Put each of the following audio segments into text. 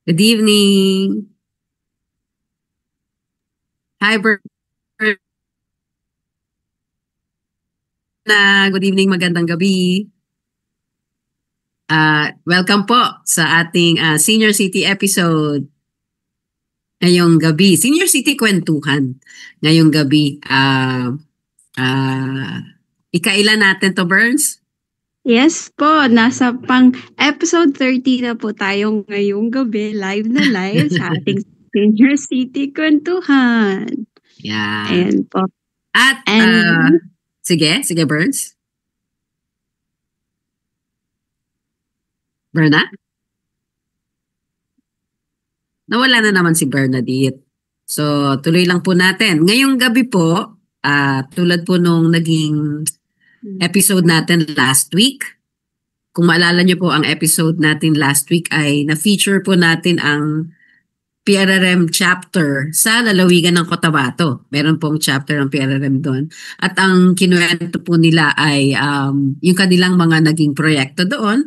Good evening. Hi, Berna. Good evening, magandang gabi. Welcome po sa ating Senior City episode. Ngayong gabi, Senior City Kwentuhan. Ngayong gabi, ikailan natin to, Burns? Yes po, nasa pang episode 30 na po tayo ngayong gabi, live na live sa ating Senior City Kwentuhan. Yeah. Ayan po. At, sige, Burns. Berna? Nawala na naman si Bernadette. So, tuloy lang po natin. Ngayong gabi po, tulad po nung naging episode natin last week, kung maalala nyo po ang episode natin last week ay na-feature po natin ang PRRM chapter sa lalawigan ng Cotabato. Meron pong chapter ng PRRM doon. At ang kinuwento po nila ay yung kanilang mga naging proyekto doon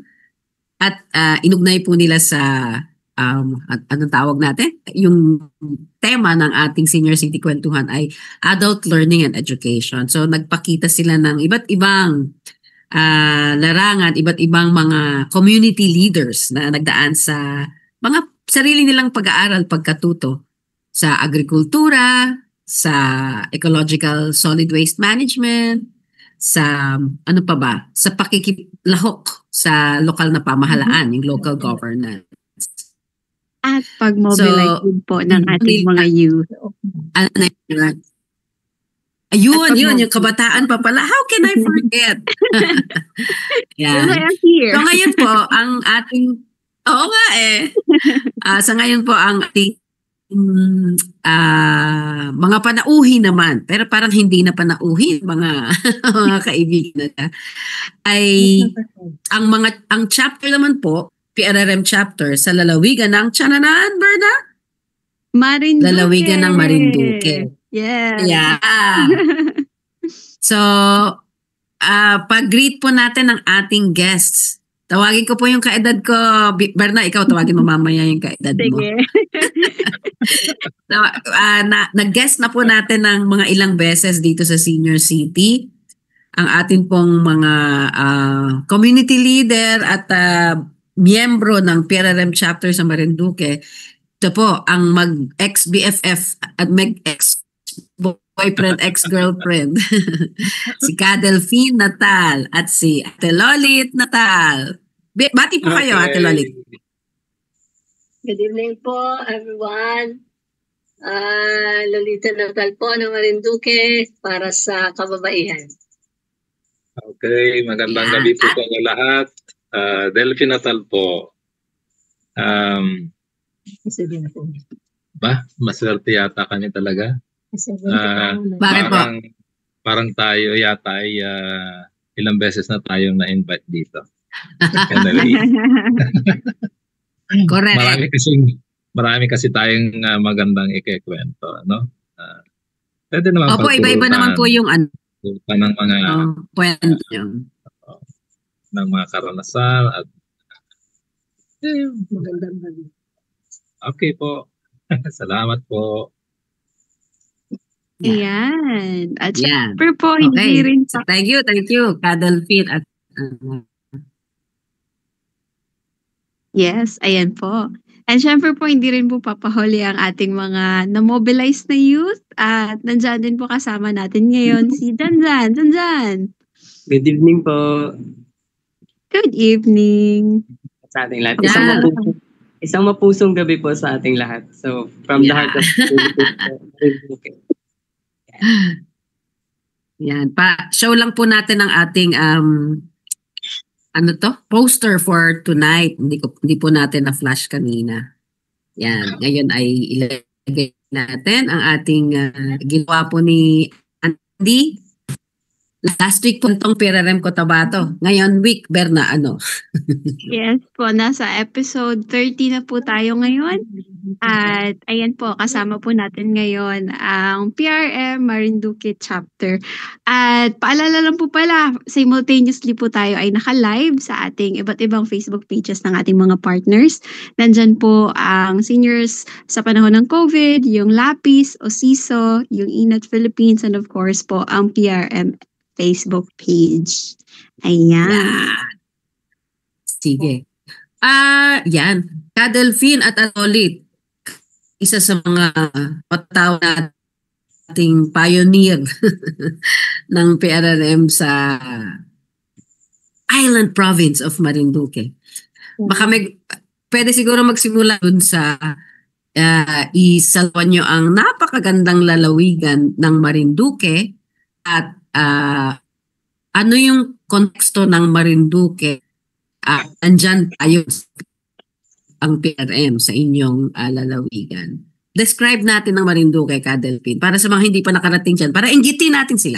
at inugnay po nila sa anong tawag natin? Yung tema ng ating Senior City Kwentuhan ay Adult Learning and Education. So nagpakita sila ng iba't ibang larangan, iba't ibang mga community leaders na nagdaan sa mga sarili nilang pag-aaral, pagkatuto sa agrikultura, sa ecological solid waste management, sa ano pa ba, sa pakikiplahok sa lokal na pamahalaan, yung local governance. At pag-mobilize din po ng ating mga youth. Ayun, yung kabataan pa pala. How can I forget? Yan. So ngayon po, ang ating, oo nga sa ngayon po, ang ating mga panauhi naman, pero parang hindi na panauhi, mga mga kaibigan na ay ang chapter naman po, PRRM chapter sa lalawigan ng Tiananan, Berna? Marinduque. Lalawigan ng Marinduque. Yeah. So, pag-greet po natin ng ating guests. Tawagin ko po yung kaedad ko. Berna, ikaw tawagin mo mamaya yung kaedad mo. Sige. Nag-guest na po natin ng mga ilang beses dito sa Senior City. Ang atin pong mga community leader at miyembro ng PRRM chapter sa Marinduque. Ito po, ang mag-ex-BFF at mag-ex-boyfriend, ex-girlfriend. Si Kadelphine Natal at si Ate Lolit Natal. Bati po kayo, Ate Lolit. Good evening po, everyone. Lolita Natal po ng Marinduque para sa kababaihan. Okay, magandang gabi po sa inyo lahat. Delphine Natal po. Maswerte yata kami talaga. Bakit po? Parang tayo yata ay ilang beses na tayong na-invite dito. Correct. Marami kasi tayong magandang ikikwento, no? Pwede naman Opo, iba-iba naman po yung ng mga kwento ng mga karanasan at Magandang gabi. Okay po. Salamat po. Ayan. At syempre po, hindi rin sa... Thank you, Kadelphine at yes, ayan po. And syempre po, hindi rin po papahuli ang ating mga na-mobilize na youth. At nandyan din po kasama natin ngayon si Janjan. Janjan! Good evening po. Good evening. Sa ating lahat. Isang mapusong gabi po sa ating lahat. So, from the heart of Yan. Show lang po natin ang ating poster for tonight. Hindi po natin na-flash kanina. Yan. Ngayon ay ilagay natin ang ating ginawa po ni Andy Last week po itong PRRM Cotabato. Ngayon week, Berna, ano? Yes po, nasa episode 30 na po tayo ngayon. At ayan po, kasama po natin ngayon ang PRM Marinduque chapter. At paalala lang po pala, simultaneously po tayo ay naka-live sa ating iba't ibang Facebook pages ng ating mga partners. Nandyan po ang seniors sa panahon ng COVID, yung Lapis o CISO, yung Inat Philippines, and of course po ang PRM Facebook page. Ayan. Yeah. Sige. Yan. Kadelphine at Atolit. Isa sa mga patao nating pioneer ng PRRM sa island province of Marinduque. Baka pwede siguro magsimula dun sa isalwan nyo ang napakagandang lalawigan ng Marinduque at ano yung konteksto ng Marinduque. Andyan tayo ang PRM sa inyong lalawigan. Describe natin ng Marinduque, Kadelphine, para sa mga hindi pa nakarating dyan, para inggitin natin sila.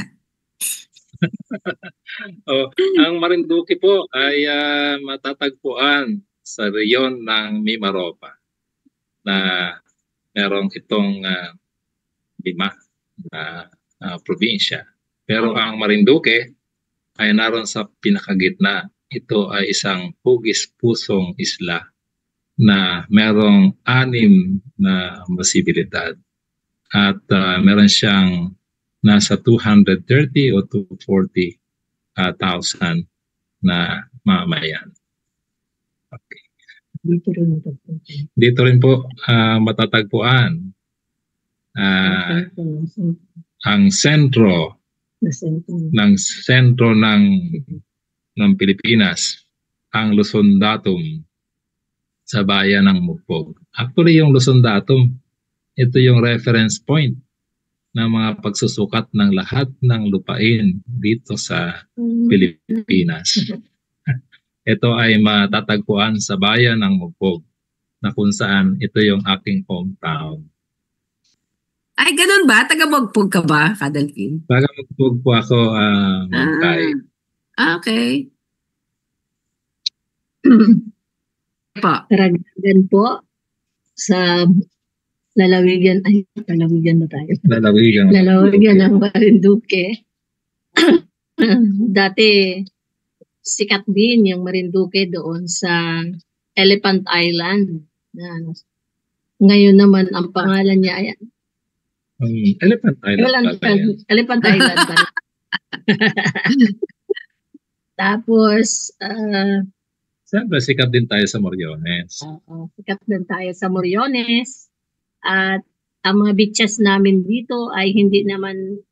Ang Marinduque po ay matatagpuan sa reyon ng Mimaropa na merong itong 5 na probinsya. Pero ang Marinduque ay naroon sa pinakagitna. Ito ay isang hugis-pusong isla na merong 6 na masibilidad at meron siyang nasa 230 o 240,000 na mamayan. Okay. Dito rin po matatagpuan ang sentro ng Pilipinas, ang Luzon Datum sa bayan ng Mugpog. Actually, yung Luzon Datum, ito yung reference point ng mga pagsusukat ng lahat ng lupain dito sa Pilipinas. Ito ay matatagpuan sa bayan ng Mugpog, na kung saan ito yung aking hometown. Ay, ganun ba? Taga-Mugpog ka ba, Kadelphine? Taga-Mugpog po ako, Mangkay. Okay. Po. Karagdagan po sa lalawigan na tayo. Lalawigan ng Marinduque. Dati sikat din yung Marinduque doon sa Elephant Island. Ngayon naman ang pangalan niya ay Elephant Island. Elephant Island. Tapos siyempre, sikat din tayo sa Moriones. Sikat din tayo sa Moriones. At ang mga beaches namin dito ay hindi naman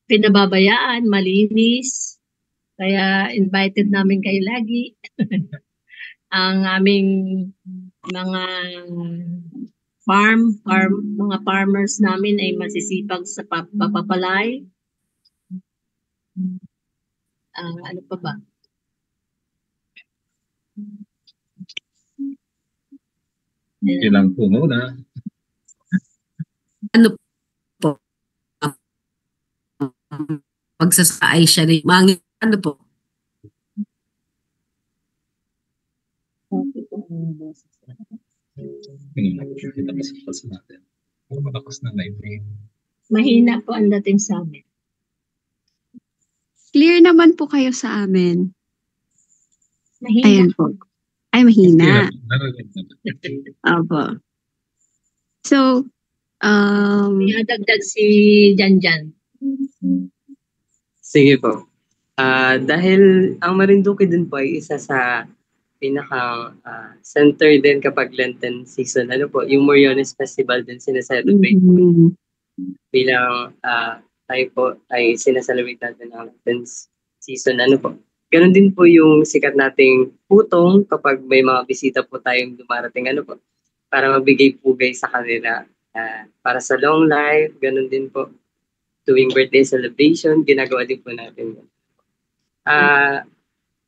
pinababayaan, malinis. Kaya invited namin kayo lagi. Ang aming mga mga farmers namin ay masisipag sa papapalay. Ano pa ba? Ilang po muna. Ano po? Pagsasaay siya rin. Ano po? Mahina po ang dating sa amin. Clear naman po kayo sa amin. Mahina. Ayan po. Ay, mahina. Opo. So, May dagdag si Janjan. Sige po. Dahil ang Marinduque din po ay isa sa pinaka center din kapag Lenten season. Ano po, yung Moriones Festival din sinaselebrate bilang tayo po ay sinaselebrate natin ang Lenten season. Ano po, ganun din po yung sikat nating putong kapag may mga bisita po tayong dumarating. Ano po, para magbigay pugay sa kanila. Para sa long life, ganun din po. Tuwing birthday celebration, ginagawa din po natin.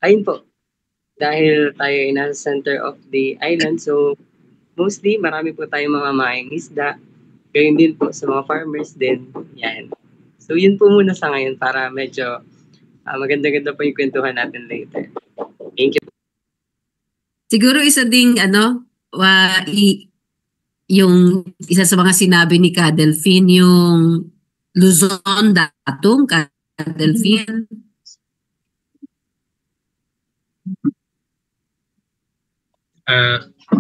Ayun po, dahil tayo ay nasa center of the island, so mostly marami po tayong mga maing isda. Gayun din po sa mga farmers din. Yan. So yun po muna sa ngayon para medyo maganda-ganda po yung kwentuhan natin later. Thank you. Siguro isa ding yung isa sa mga sinabi ni Ka Delphine, yung Luzon Datum, Ka Delphine.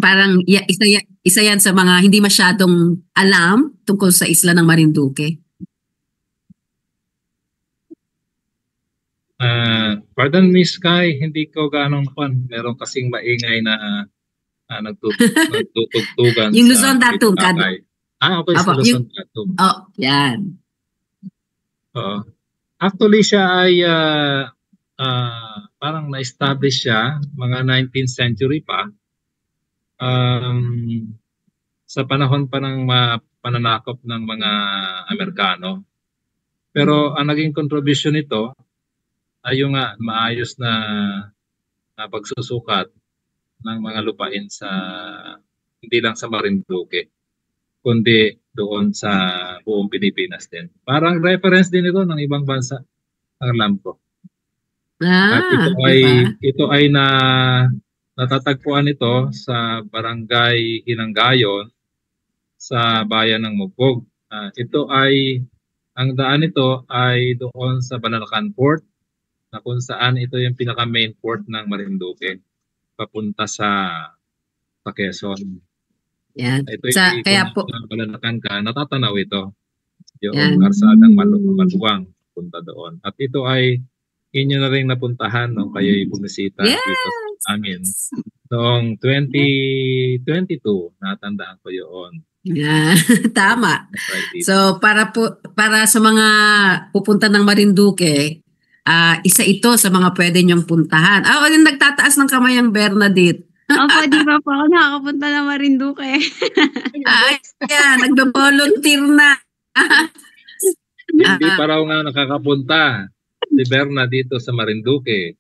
Parang isa yan sa mga hindi masyadong alam tungkol sa isla ng Marinduque. Pardon me, Sky, hindi ko ganong pan. Meron kasing maingay na nagtutugtugan Yung Luzon Datum, okay, sa Luzon Datum. Yan. Actually, siya ay parang na-establish siya mga 19th century pa. Sa panahon pa ng pananakop ng mga Amerikano. Pero ang naging contribution nito ay yung maayos na pagsusukat ng mga lupain sa hindi lang sa Marinduque, kundi doon sa buong Pilipinas din. Parang reference din ito ng ibang bansa, ang alam ko. At ito ay natatagpuan ito sa Barangay Hinanggayon sa bayan ng Mugpog. Ang daan nito ay doon sa Banalacan Port, na kung saan ito yung pinaka-main port ng Marinduque, papunta sa Quezon. Yan. Ito Kaya po, Banalacan ka, natatanaw ito. Yung karsadang maluwang punta doon. At ito ay inyo na rin napuntahan nung kayo'y bumisita dito sa amin. Noong 2022, natandaan ko yun. Yeah, tama. So para sa mga pupunta ng Marinduque, isa ito sa mga pwede niyong puntahan. Yung nagtataas ng kamay ang Bernadette. Opo, di ba po ako nakakapunta ng Marinduque? Nagbe-volunteer na. Hindi pa raw nga nakakapunta si Berna dito sa Marinduque.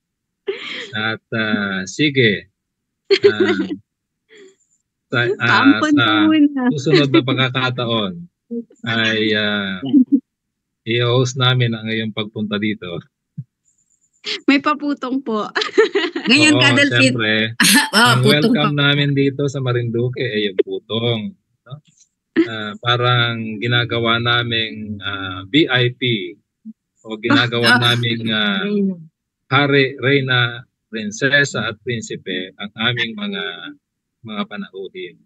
At sige, sa susunod na pagkakataon ay i-host namin ang iyong pagpunta dito. May paputong po. Ngayon, Ka Delphine. Siyempre, ang welcome namin dito sa Marinduque ay yung putong. No? Parang ginagawa naming VIP o ginagawa naming hari, reyna, prinsesa at prinsipe ang aming mga panauhin.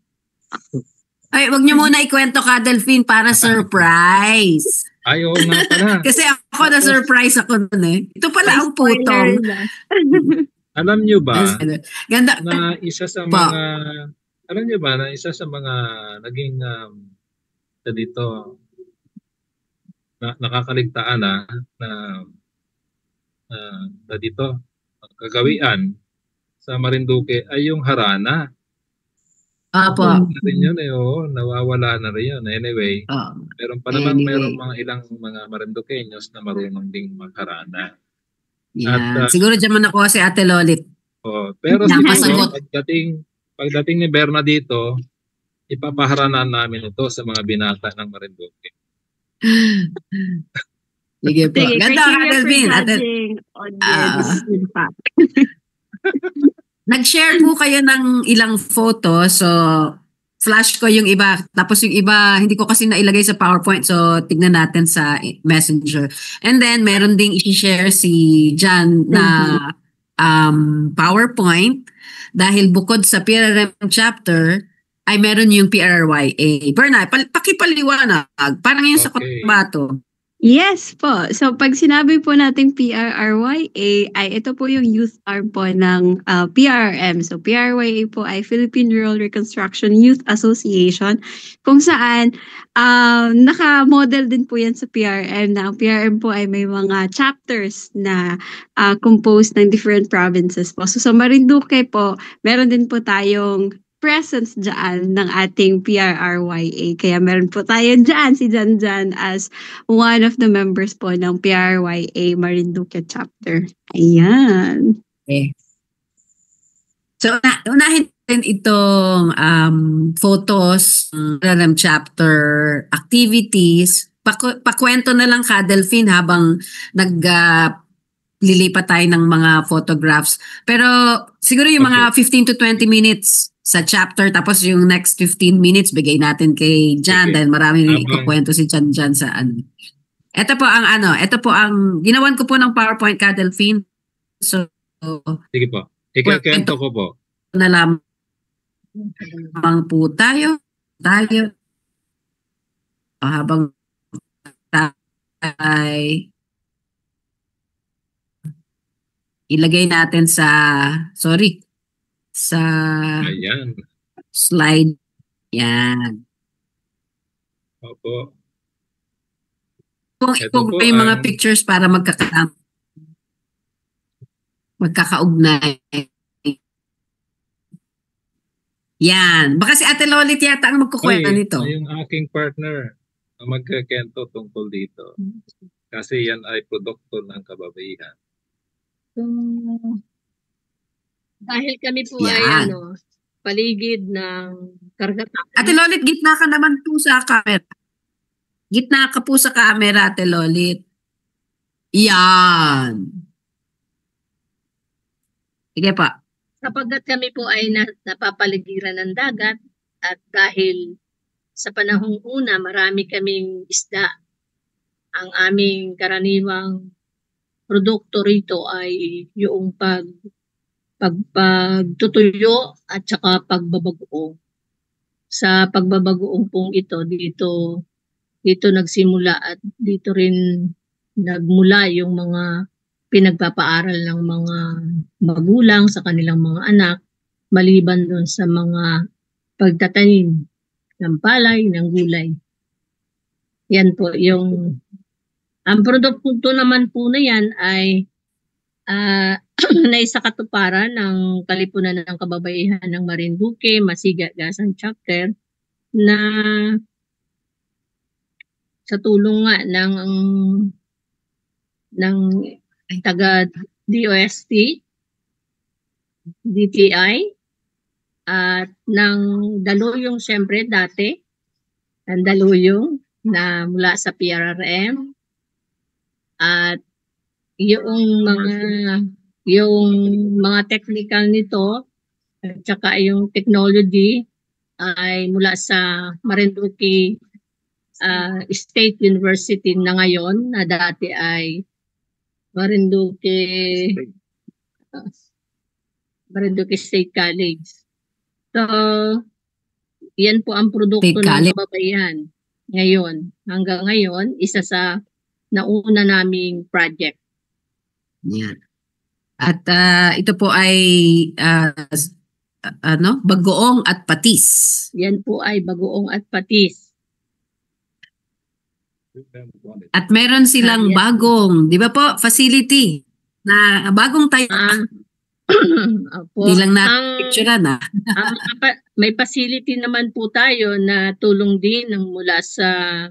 Ay, wag niyo muna ikwento, Ka Delphine, para surprise. Ay, oo nga pala. Kasi ako na-surprise ako nun Ito pala ang putong. Alam niyo ba Ganda. na isa sa mga naging dito nakakaligtaan na dito kagawian sa Marinduque ay yung harana. Apo. Nawawala na rin yun. Anyway, meron pa naman merong mga ilang mga Marinduqueños na marunong ding magharana. At, siguro dyan mo nakuha si Ate Lolit. Pero siguro, pagdating ni Berna dito, ipapaharanan namin ito sa mga binata ng Marinduque. Sige po. Ganda, Ka Delphine. Nag-share po kayo ng ilang photo, so flash ko yung iba. Tapos yung iba, hindi ko kasi nailagay sa PowerPoint, so tignan natin sa Messenger. And then, meron ding i-share si Jan na PowerPoint dahil bukod sa PRRM chapter, ay meron yung PRRYA. Berna, pakipaliwanag. Parang yun sa Cotabato. Yes po. So pag sinabi po nating PRRYA, ay ito po yung youth arm po ng PRRM. So PRRYA po ay Philippine Rural Reconstruction Youth Association, kung saan naka-model din po yan sa PRRM, na ang PRRM po ay may mga chapters na composed ng different provinces po. So sa Marinduque po, meron din po tayong presence dyan ng ating PRRYA. Kaya meron po tayo dyan, si Jan as one of the members po ng PRRYA Marinduque chapter. Ayan. Okay. So, unahin natin itong photos, PRRM chapter activities. pakwento na lang ka, Delphine, habang lilipat tayo ng mga photographs. Pero siguro yung mga 15 to 20 minutes sa chapter, tapos yung next 15 minutes bigay natin kay Jan dahil marami rin ikukwento si Jan sa ano. Ito po ang ginawan ko po ng PowerPoint ka, Delphine. So, sige po. Ikakento ko po. Na lamang po tayo habang ilagay natin sa Ayan. slide. Yan. Opo. Kung ipugay yung mga pictures para magkakaugnay. Yan. Baka si Ate Lolit yata ang magkukwento nito. Yung aking partner na magkakento tungkol dito. Kasi yan ay produkto ng kababaihan. Dahil kami po ay paligid ng karagatan. Ate Lolit, gitna ka naman po sa camera. Gitna ka po sa camera, Ate Lolit. Yan. Sige pa. Sapagkat kami po ay napapaligiran ng dagat at dahil sa panahong una marami kaming isda, ang aming karaniwang produkto rito ay yung pagtutuyo at saka pagbabagoong. Sa pagbabagoong pong ito, dito nagsimula at dito rin nagmula yung mga pinagpapaaral ng mga magulang sa kanilang mga anak, maliban doon sa mga pagtatanim ng palay, ng gulay. Yan po ang produkto naman po na yan ay naisakatuparan ng Kalipunan ng Kababaihan ng Marinduque, Masiga-Gasan Chapter na sa tulong nga ng taga DOST, DTI, at ng daluyong siyempre dati, ang daluyong na mula sa PRRM, at yung mga technical nito at saka yung technology ay mula sa Marinduque State University na ngayon, na dati ay Marinduque State College. So, yan po ang produkto ng kababaihan ngayon. Hanggang ngayon, isa sa nauna naming project. Yan. At ito po ay bagoong at patis. Yan po ay bagoong at patis. At meron silang bagong, di ba po, facility na bagong tayo. Di lang natin picturean may facility naman po tayo na tulong din ng mula sa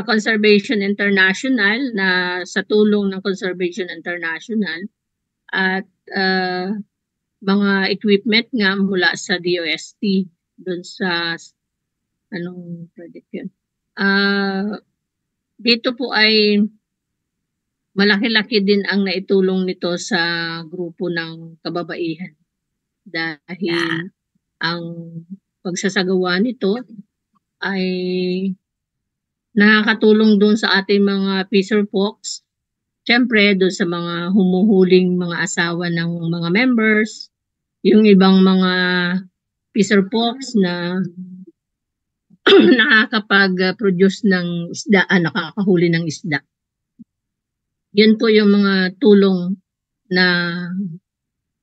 Conservation International, na sa tulong ng Conservation International at mga equipment nga mula sa DOST doon sa anong project yun. Dito po ay malaki-laki din ang naitulong nito sa grupo ng kababaihan dahil ang pagsasagawa nito ay nakakatulong doon sa ating mga fisher folks. Siyempre, doon sa mga humuhuling mga asawa ng mga members, yung ibang mga fisher folks na nakakapag-produce ng isda, nakakahuli ng isda. Yun po yung mga tulong na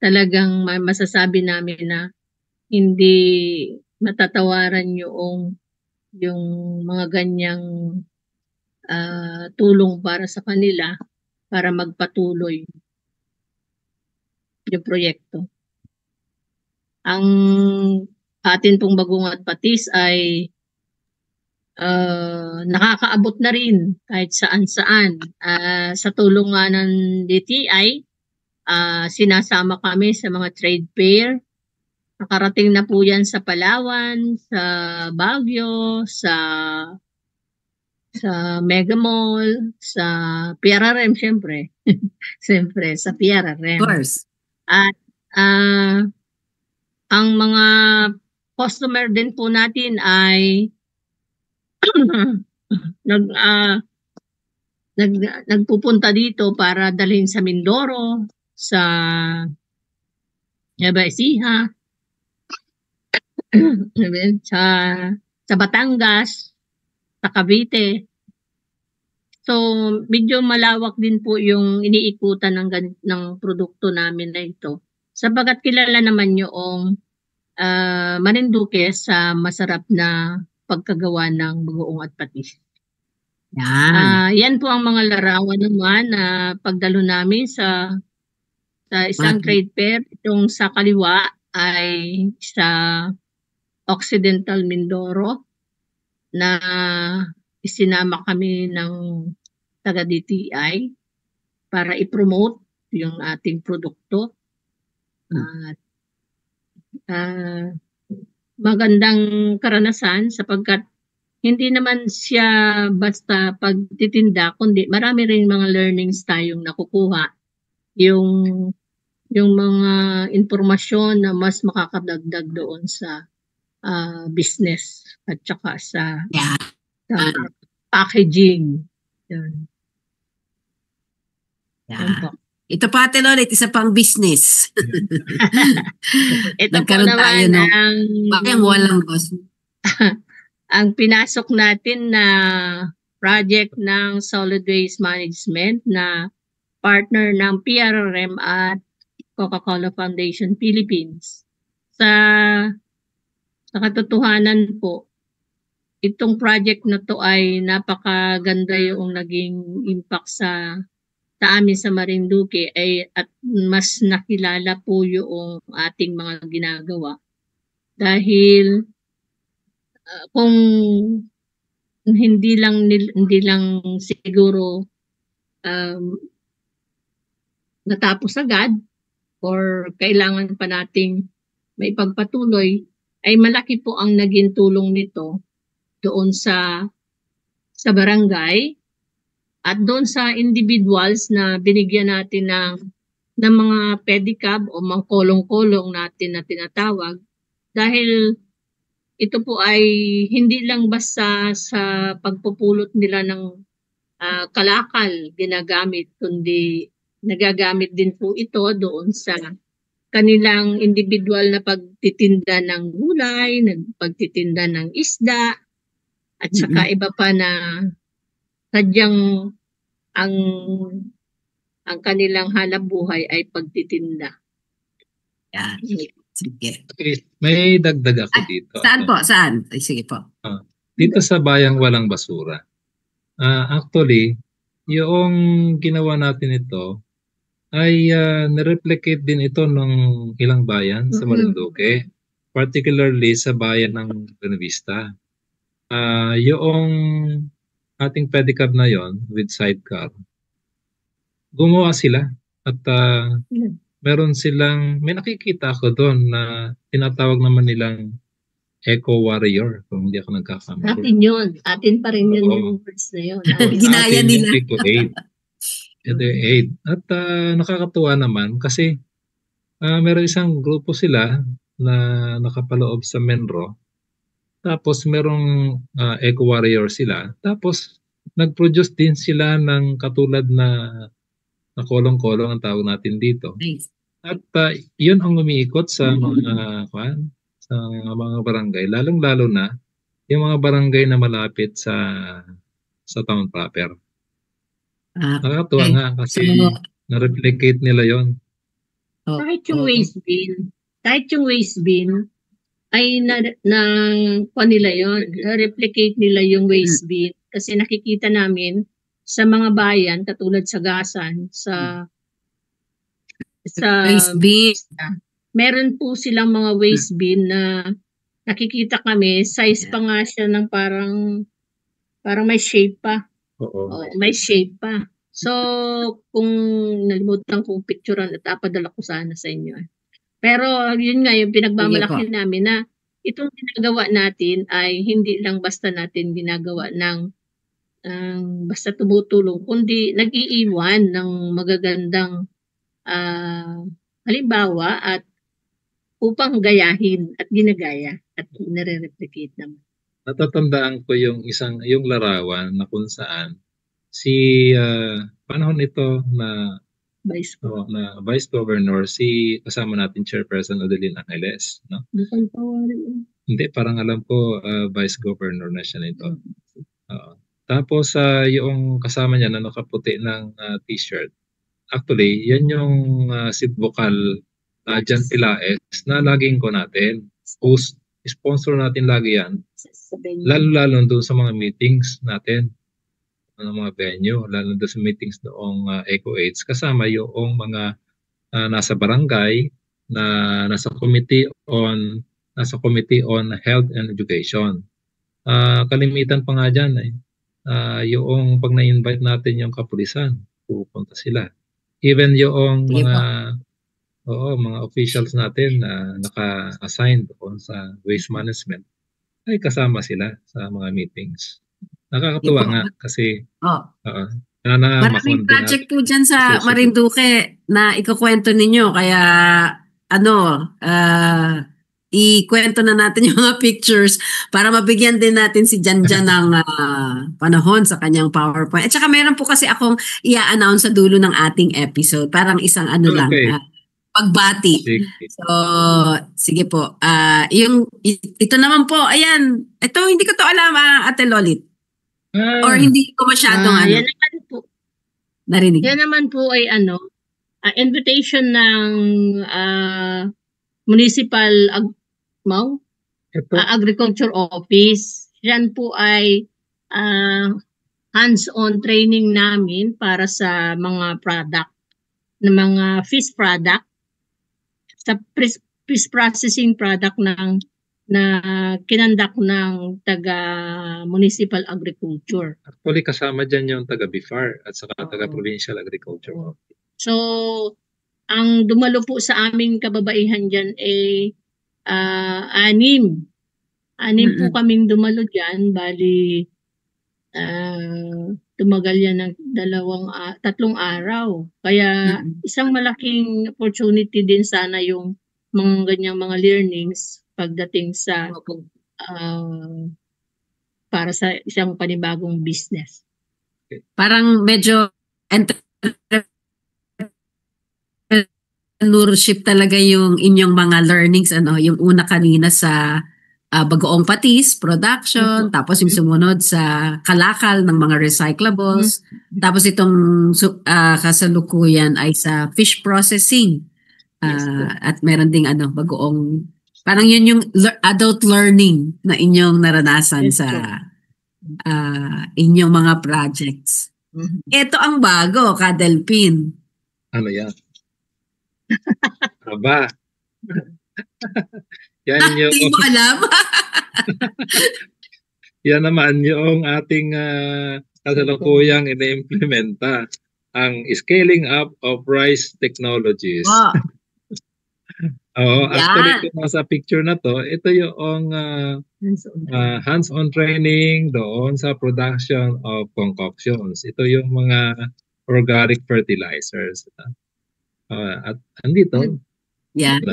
talagang masasabi namin na hindi matatawaran yung mga ganyang tulong para sa kanila para magpatuloy yung proyekto. Ang atin pong bagong at patis ay nakakaabot na rin kahit saan-saan. Sa tulong nga ng DTI, sinasama kami sa mga trade fair, Nakarating na po yan sa Palawan, sa Baguio, sa Mega Mall, sa PRRM syempre. Siyempre, sa Of PRRM. course. At ang mga customer din po natin ay nagpupunta dito para dalhin sa Mindoro, sa Nueva Ecija, sa Batangas, sa Cavite. So, medyo malawak din po yung iniikutan ng produkto namin na ito. Sabagat kilala naman yung Marinduque sa masarap na pagkagawa ng bagoong at patis. Yan. Yan po ang mga larawan naman na pagdalo namin sa isang trade fair. Itong sa kaliwa ay sa Occidental Mindoro na isinama kami ng taga DTI para i-promote yung ating produkto. Magandang karanasan sapagkat hindi naman siya basta pagtitinda, kundi marami rin mga learnings tayong nakukuha. Yung mga impormasyon na mas makakadagdag doon sa business at saka sa packaging. Yan. Ito pa, Ate Lolit, isa pang business. Ito Nagkaroon po tayo naman ng walang boss. ang pinasok natin na project ng Solid Waste Management na partner ng PRRM at Coca-Cola Foundation Philippines. Sa katotohanan po, itong project na to ay napakaganda yung naging impact sa amin sa Marinduque at mas nakilala po yung ating mga ginagawa. Dahil kung hindi lang siguro natapos agad or kailangan pa nating maipagpatuloy, ay malaki po ang naging tulong nito doon sa barangay at doon sa individuals na binigyan natin ng mga pedicab o mga kolong-kolong natin na tinatawag. Dahil ito po ay hindi lang basta sa pagpupulot nila ng kalakal ginagamit, kundi nagagamit din po ito doon sa kanilang individual na pagtitinda ng gulay, pagtitinda ng isda, at saka iba pa na sadyang ang kanilang hanap buhay ay pagtitinda. Yan. Sige. Okay, may dagdag ako dito. Saan po? Saan? Ay, sige po. Dito sa bayang walang basura. Actually, yung ginawa natin ito ay na-replicate din ito ng ilang bayan sa Marinduque, particularly sa bayan ng Buenavista. Yung ating pedicab na yon with sidecar, gumawa sila at meron silang, may nakikita ako doon na tinatawag naman nilang Eco Warrior, kung hindi ako nagkakamali. Atin yun. Atin pa rin yun yung words na yun. Ginaya nila. Eco Aid. At nakakatuwa naman kasi meron isang grupo sila na nakapaloob sa Menro. Tapos merong Eco Warrior sila. Tapos nag-produce din sila ng katulad na kolong-kolong ang tawag natin dito. Nice. At yun ang umiikot sa mga barangay, lalong-lalo na yung mga barangay na malapit sa town proper. Nakakatuwa nga kasi na-replicate nila yon. Kahit yung waste bin ay nila yon, replicate nila yung waste bin kasi nakikita namin sa mga bayan katulad sa Gasan, sa waste bin. Meron po silang mga waste bin na nakikita kami, size pa nga siya ng parang may shape pa. May shape pa. So, kung nalimutan kong picturean at apadala ko sana sa inyo. Pero yun nga, yung Sige pinagmamalaki po. namin na itong ginagawa natin ay hindi lang basta natin ginagawa ng basta tumutulong, kundi nag-iiwan ng magagandang halimbawa at upang gayahin at ginagaya at nare-replicate naman. Natatandaan ko yung larawan na kung saan si panahon ito na Vice ko. na Vice Governor, si kasama natin Chairperson Adeline Angeles, no? Mukhang pawari yun. Hindi, parang alam ko Vice Governor na siya nito. Oo. Tapos yung kasama niya na nakaputi ng t-shirt, actually, yan yung si Vocal Jan Pilaes na laging ko natin. Sponsor natin lagi yan. Lalo doon sa mga meetings natin, mga venue, lalo doon sa meetings noong Eco AIDS, kasama yung mga nasa barangay, na nasa Committee on Health and Education. Kalimitan pa nga dyan yung pag na-invite natin yung kapulisan, pupunta sila. Even yung Sige po. mga officials natin na naka-assign doon sa waste management ay kasama sila sa mga meetings. Nakakatuwa Sige po. nga kasi Maraming project po dyan sa Marinduque na ikukwento ninyo. Kaya ikwento na natin yung mga pictures para mabigyan din natin si Janjan ng panahon sa kanyang PowerPoint. At saka meron po kasi akong i-announce sa dulo ng ating episode. Parang isang lang, pagbati. So, sige po. Ito naman po, ayan. Ito, hindi ko to alam, Ate Lolit. Or hindi ko masyadong Yan naman po. Narinig. Yan naman po ay invitation ng Municipal Agriculture Office. Yan po ay hands-on training namin para sa mga product, na mga fish product, sa fish processing product na kinandak ng taga-municipal agriculture. Actually, kasama dyan yung taga-BIFAR at saka taga-provincial agriculture. So, ang dumalo po sa aming kababaihan dyan ay 6. 6 po kaming dumalo dyan. Bali, tumagal yan ng 3 araw. Kaya isang malaking opportunity din sana yung mga ganyang mga learnings pagdating sa para sa isang panibagong business. Parang medyo entrepreneurship talaga yung inyong mga learnings, yung una kanina sa bagoong patis, production, tapos yung sumunod sa kalakal ng mga recyclables, tapos itong kasalukuyan ay sa fish processing. At meron ding bagoong, parang yun yung adult learning na inyong naranasan sa inyong mga projects. Ito ang bago, Kadelpin. Ano yan? Aba. Yan yung... Hindi mo alam? Yan naman yung ating kasalukuyang ina-implementa, ang scaling up of rice technologies. Wow. Actually, kung nasa picture na to, ito yung hands-on training doon sa production of concoctions. Ito yung mga organic fertilizers. At andito. Yan.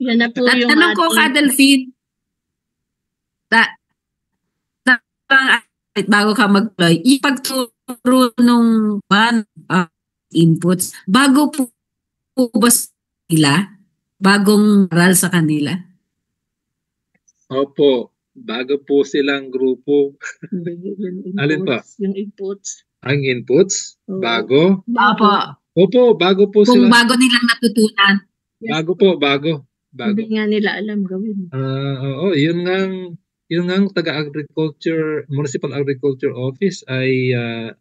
Yan na po yung tanong ko, Kadelphin, bago ka mag-apply, ipagturo nung inputs, bago po ba sila? Bagong aral sa kanila? Opo, bago po silang grupo. Alin pa? Yung inputs. Ang inputs? Bago? Opo, bago po kung sila. Kung bago nilang natutunan. Bago po, bago. Hindi nga nila alam gawin. Yun nga taga-agriculture, Municipal Agriculture Office ay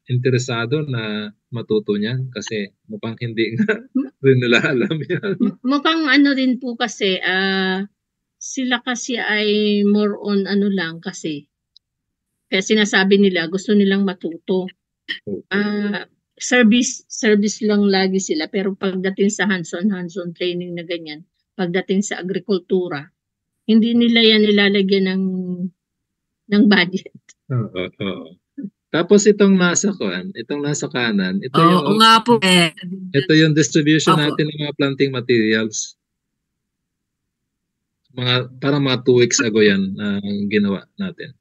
interesado na matuto niyan kasi mukhang hindi nga rin nila alam yan. Mukhang rin po kasi, sila kasi ay more on lang kasi. Kaya sinasabi nila, gusto nilang matuto. Service lang lagi sila, pero pagdating sa hands-on training na ganyan, pagdating sa agrikultura. Hindi nila yan nilalagyan ng budget. Oo. Tapos itong nasa kanan, Oo nga po eh. ito yung distribution Opo. natin ng mga planting materials. Parang mga 2 weeks ago yan ang ginawa natin.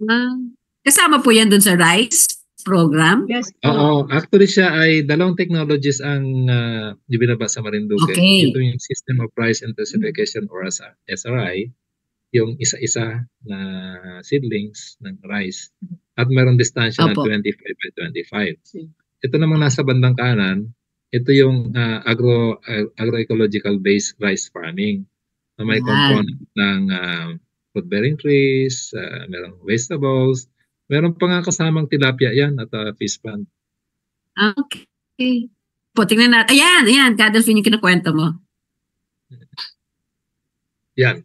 Kasama po yan dun sa RISE program? Yes. Oo, actually siya ay 2 technologies ang ibinaba sa Marinduque. Okay. Ito yung System of Rice Intensification or SRI, yung isa-isa na seedlings ng rice. At meron distansya na Opo. 25 by 25. Ito namang nasa bandang kanan, ito yung agroecological based rice farming na may Yan. component ng fruit-bearing trees, merong vegetables, meron pa nga kasamang tilapia yan at fish pond. Okay. Po, tingnan natin. Ayan, Kadolfin yung kinukwento mo. Yan.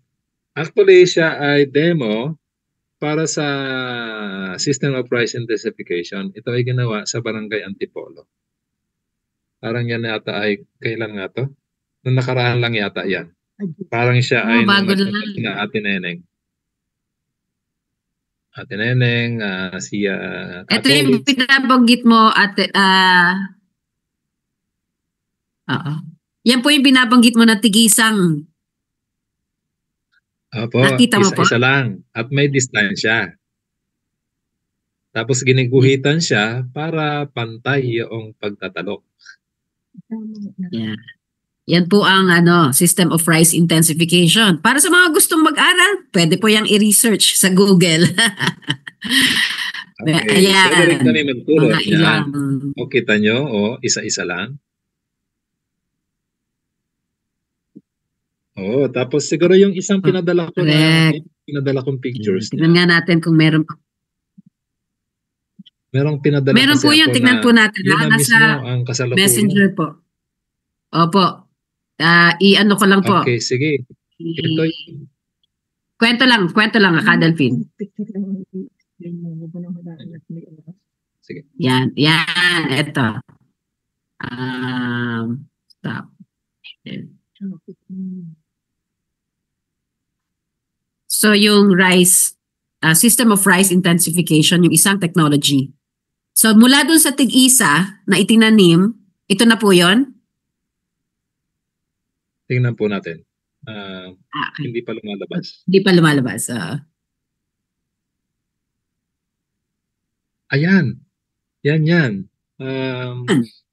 Actually, siya ay demo para sa System of Rice Intensification. Ito ay ginawa sa Barangay Antipolo. Parang yan yata ay, kailan nga to? Nung nakaraan lang yata yan. Parang siya ay bago lang. na Ate Neneng, si Ito yung Catholic. binabanggit mo at yan po yung binabanggit mo na tigisang. Opo, Nakita mo po? isa lang. At may distansya. Tapos giniguhitan siya para pantay yung pagtatalok. Yeah. Yan po ang System of Rice Intensification. Para sa mga gustong mag-aral, pwede po yung i-research sa Google. Okay. Ayan. Pwede rin kami magturo. Mga Yan. ilang. O kita nyo, isa-isa lang. Tapos siguro yung isang pinadala kong pictures. Tignan nga natin kung meron. Merong pinadala Meron kasi po yun, ako tignan na po natin. yun na Nasa mismo ang kasalukuyan. Messenger po. Opo. I-ano ko lang po. Okay, sige. Ito Kwento lang, Kadolfin. Sige. Yan, ito. Stop. So yung rice, System of Rice Intensification, yung isang technology. So mula dun sa tig-isa na itinanim, ito na po yon. Tingnan po natin. Okay. Hindi pa lumalabas. Hindi pa lumalabas. Ayan. Yan.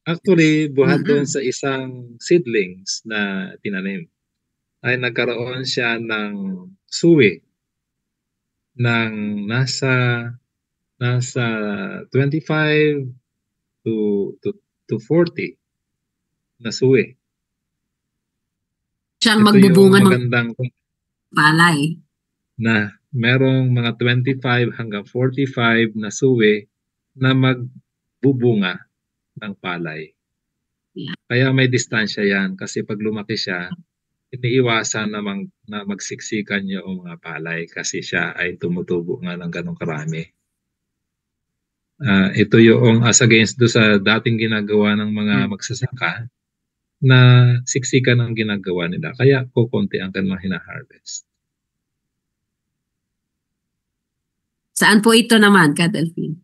Actually, buhat doon sa isang seedlings na tinanim, ay nagkaroon siya ng suwi ng nasa 25 to 40 na suwi. Siyang Ito magbubunga yung ng magandang palay. na merong mga 25 hanggang 45 na suwi na magbubunga ng palay. Kaya may distansya yan kasi pag lumaki siya, iniiwasan na magsiksikan yung mga palay kasi siya ay tumutubo nga ng ganong karami. Ito yung as against do sa dating ginagawa ng mga magsasaka na siksikan ang ginagawa nila. Kaya kukunti ang kanilang hina-harvest. Saan po ito naman, Kadolfin?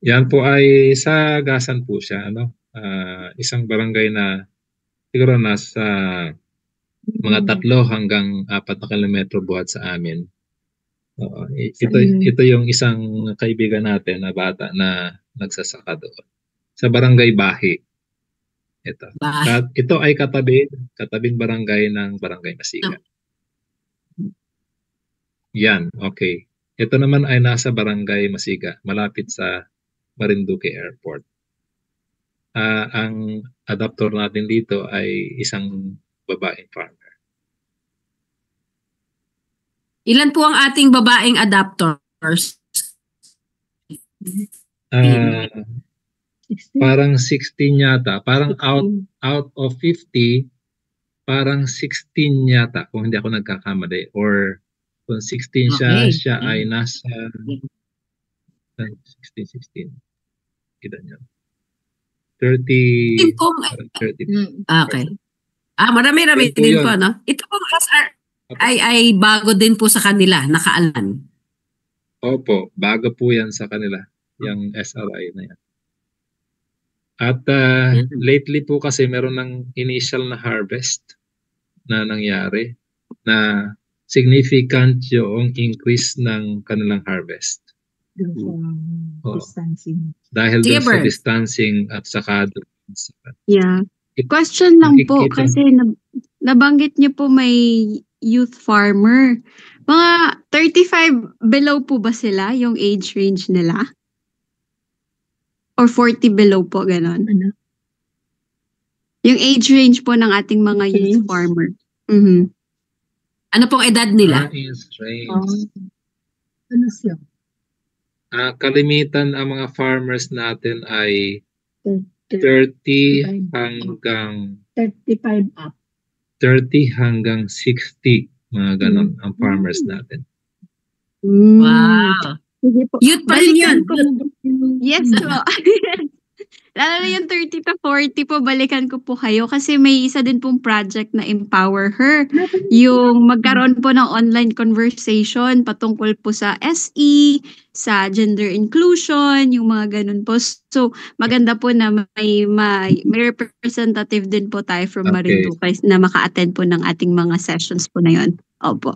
Yan po ay sa Gasan po siya. Isang barangay na siguro nasa mga 3 hanggang 4 na kilometro buhat sa amin. Ito yung isang kaibigan natin na bata na nagsasaka doon. Sa Barangay Bahi. Ito ay katabing barangay ng Barangay Masiga. Yan, okay. Ito naman ay nasa Barangay Masiga, malapit sa Marinduque Airport. Ang adapter natin dito ay isang babaeng farmer. Ilan po ang ating babaeng adapters? Parang 16 yata. Parang out of 50, parang 16 yata kung hindi ako nagkakamali. Or kung 16 siya ay nasa 16. Kita niyo. 30. Okay. Marami-rami Yan po din yun. po, no? Ito pong SR ay bago din po sa kanila, nakaalan. Opo, bago po yan sa kanila, yung SRI na yan. At lately po kasi meron ng initial na harvest na nangyari na significant yung increase ng kanilang harvest. Oo. Dahil Sige, doon sa Bert. distancing at saka doon sa Yeah. Question lang po nakikita- kasi nabanggit niyo po may youth farmer. Mga 35 below po ba sila yung age range nila? Or 40 below po, ganon? Ano? Yung age range po ng ating mga youth Range? farmer. Mhm. Ano pong edad nila? is strange. Ano siya? Kalimitan ang mga farmers natin ay 30 hanggang 35 up. 30 hanggang 60, mga ganon ang farmers natin. Mm. Wow. Sige po. Youth pa rin yun. Balikan ko- Yes po. Lalo na yung 30 to 40 po, balikan ko po kayo kasi may isa din pong project na Empower Her. Yung magkaroon po ng online conversation patungkol po sa SE, sa gender inclusion, yung mga ganun po. So, maganda po na may representative din po tayo from Okay. Marinduque na maka-attend po ng ating mga sessions po na yun. Opo.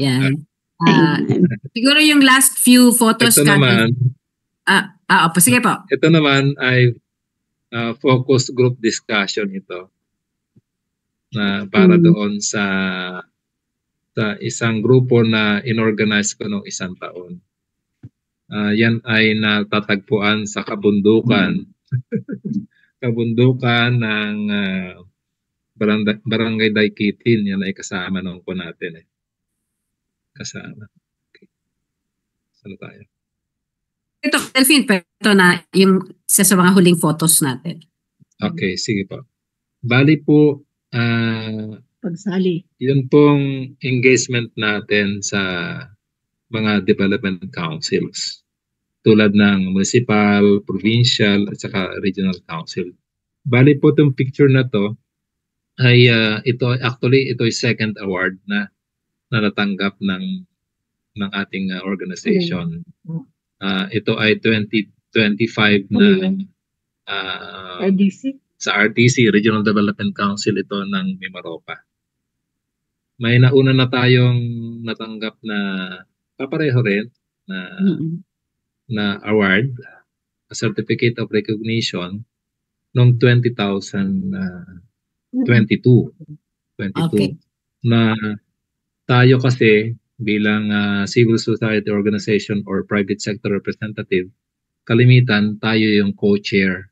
Yan. Ayan. Siguro yung last few photos Ito naman, opo, sige po. ito naman ay focus group discussion ito na para doon sa isang grupo na inorganize ko noong isang taon. Yan ay natatagpuan sa kabundukan. Kabundukan ng Barangay Daikitin. Yan ay kasama noon po natin. Kasama. Okay. Saan tayo? Ito, Delphine, ito na yung isa sa mga huling photos natin. Okay, sige po. Bali po, Pagsali. yun pong engagement natin sa mga development councils tulad ng municipal, provincial, at saka regional council. Bali po itong picture na to ay ito ay second award na natanggap ng ating organization. Ito ay 2025 na RDC. sa RTC, Regional Development Council, ito ng Mimaropa. May nauna na tayong natanggap na kapareho rin na award, a certificate of recognition noong 2022. Okay. Na tayo kasi bilang civil society organization or private sector representative, kalimitan tayo yung co-chair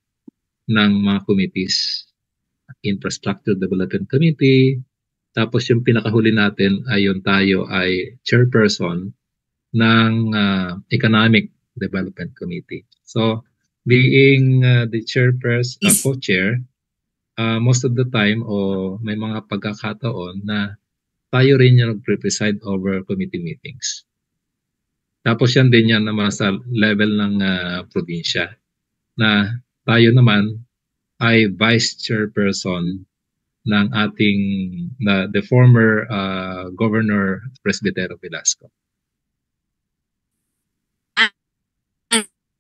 ng mga committees. Infrastructure Development Committee, tapos yung pinakahuli natin ay yung tayo ay chairperson ng Economic Development Committee. So, being the chairperson, co-chair, most of the time o may mga pagkakataon na tayo rin yung nag-preside over committee meetings. Tapos yan din yan naman sa level ng probinsya na tayo naman ay vice chairperson ng ating the former Governor Presbitero Velasco.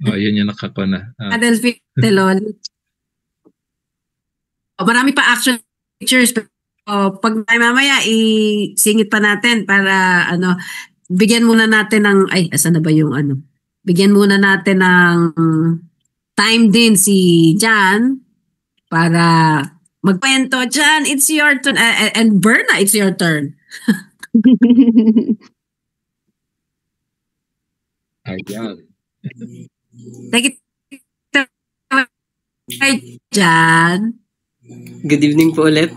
Yun yung nakako na. Delphine Telon. Marami pa action pictures. Pag mamaya isingit pa natin para bigyan muna natin ng asan na ba yung bigyan muna natin ng time din si Jan para magkwento. Jan, it's your turn. And Berna, it's your turn. Ayan. Take it away, Jan. Good evening po ulit.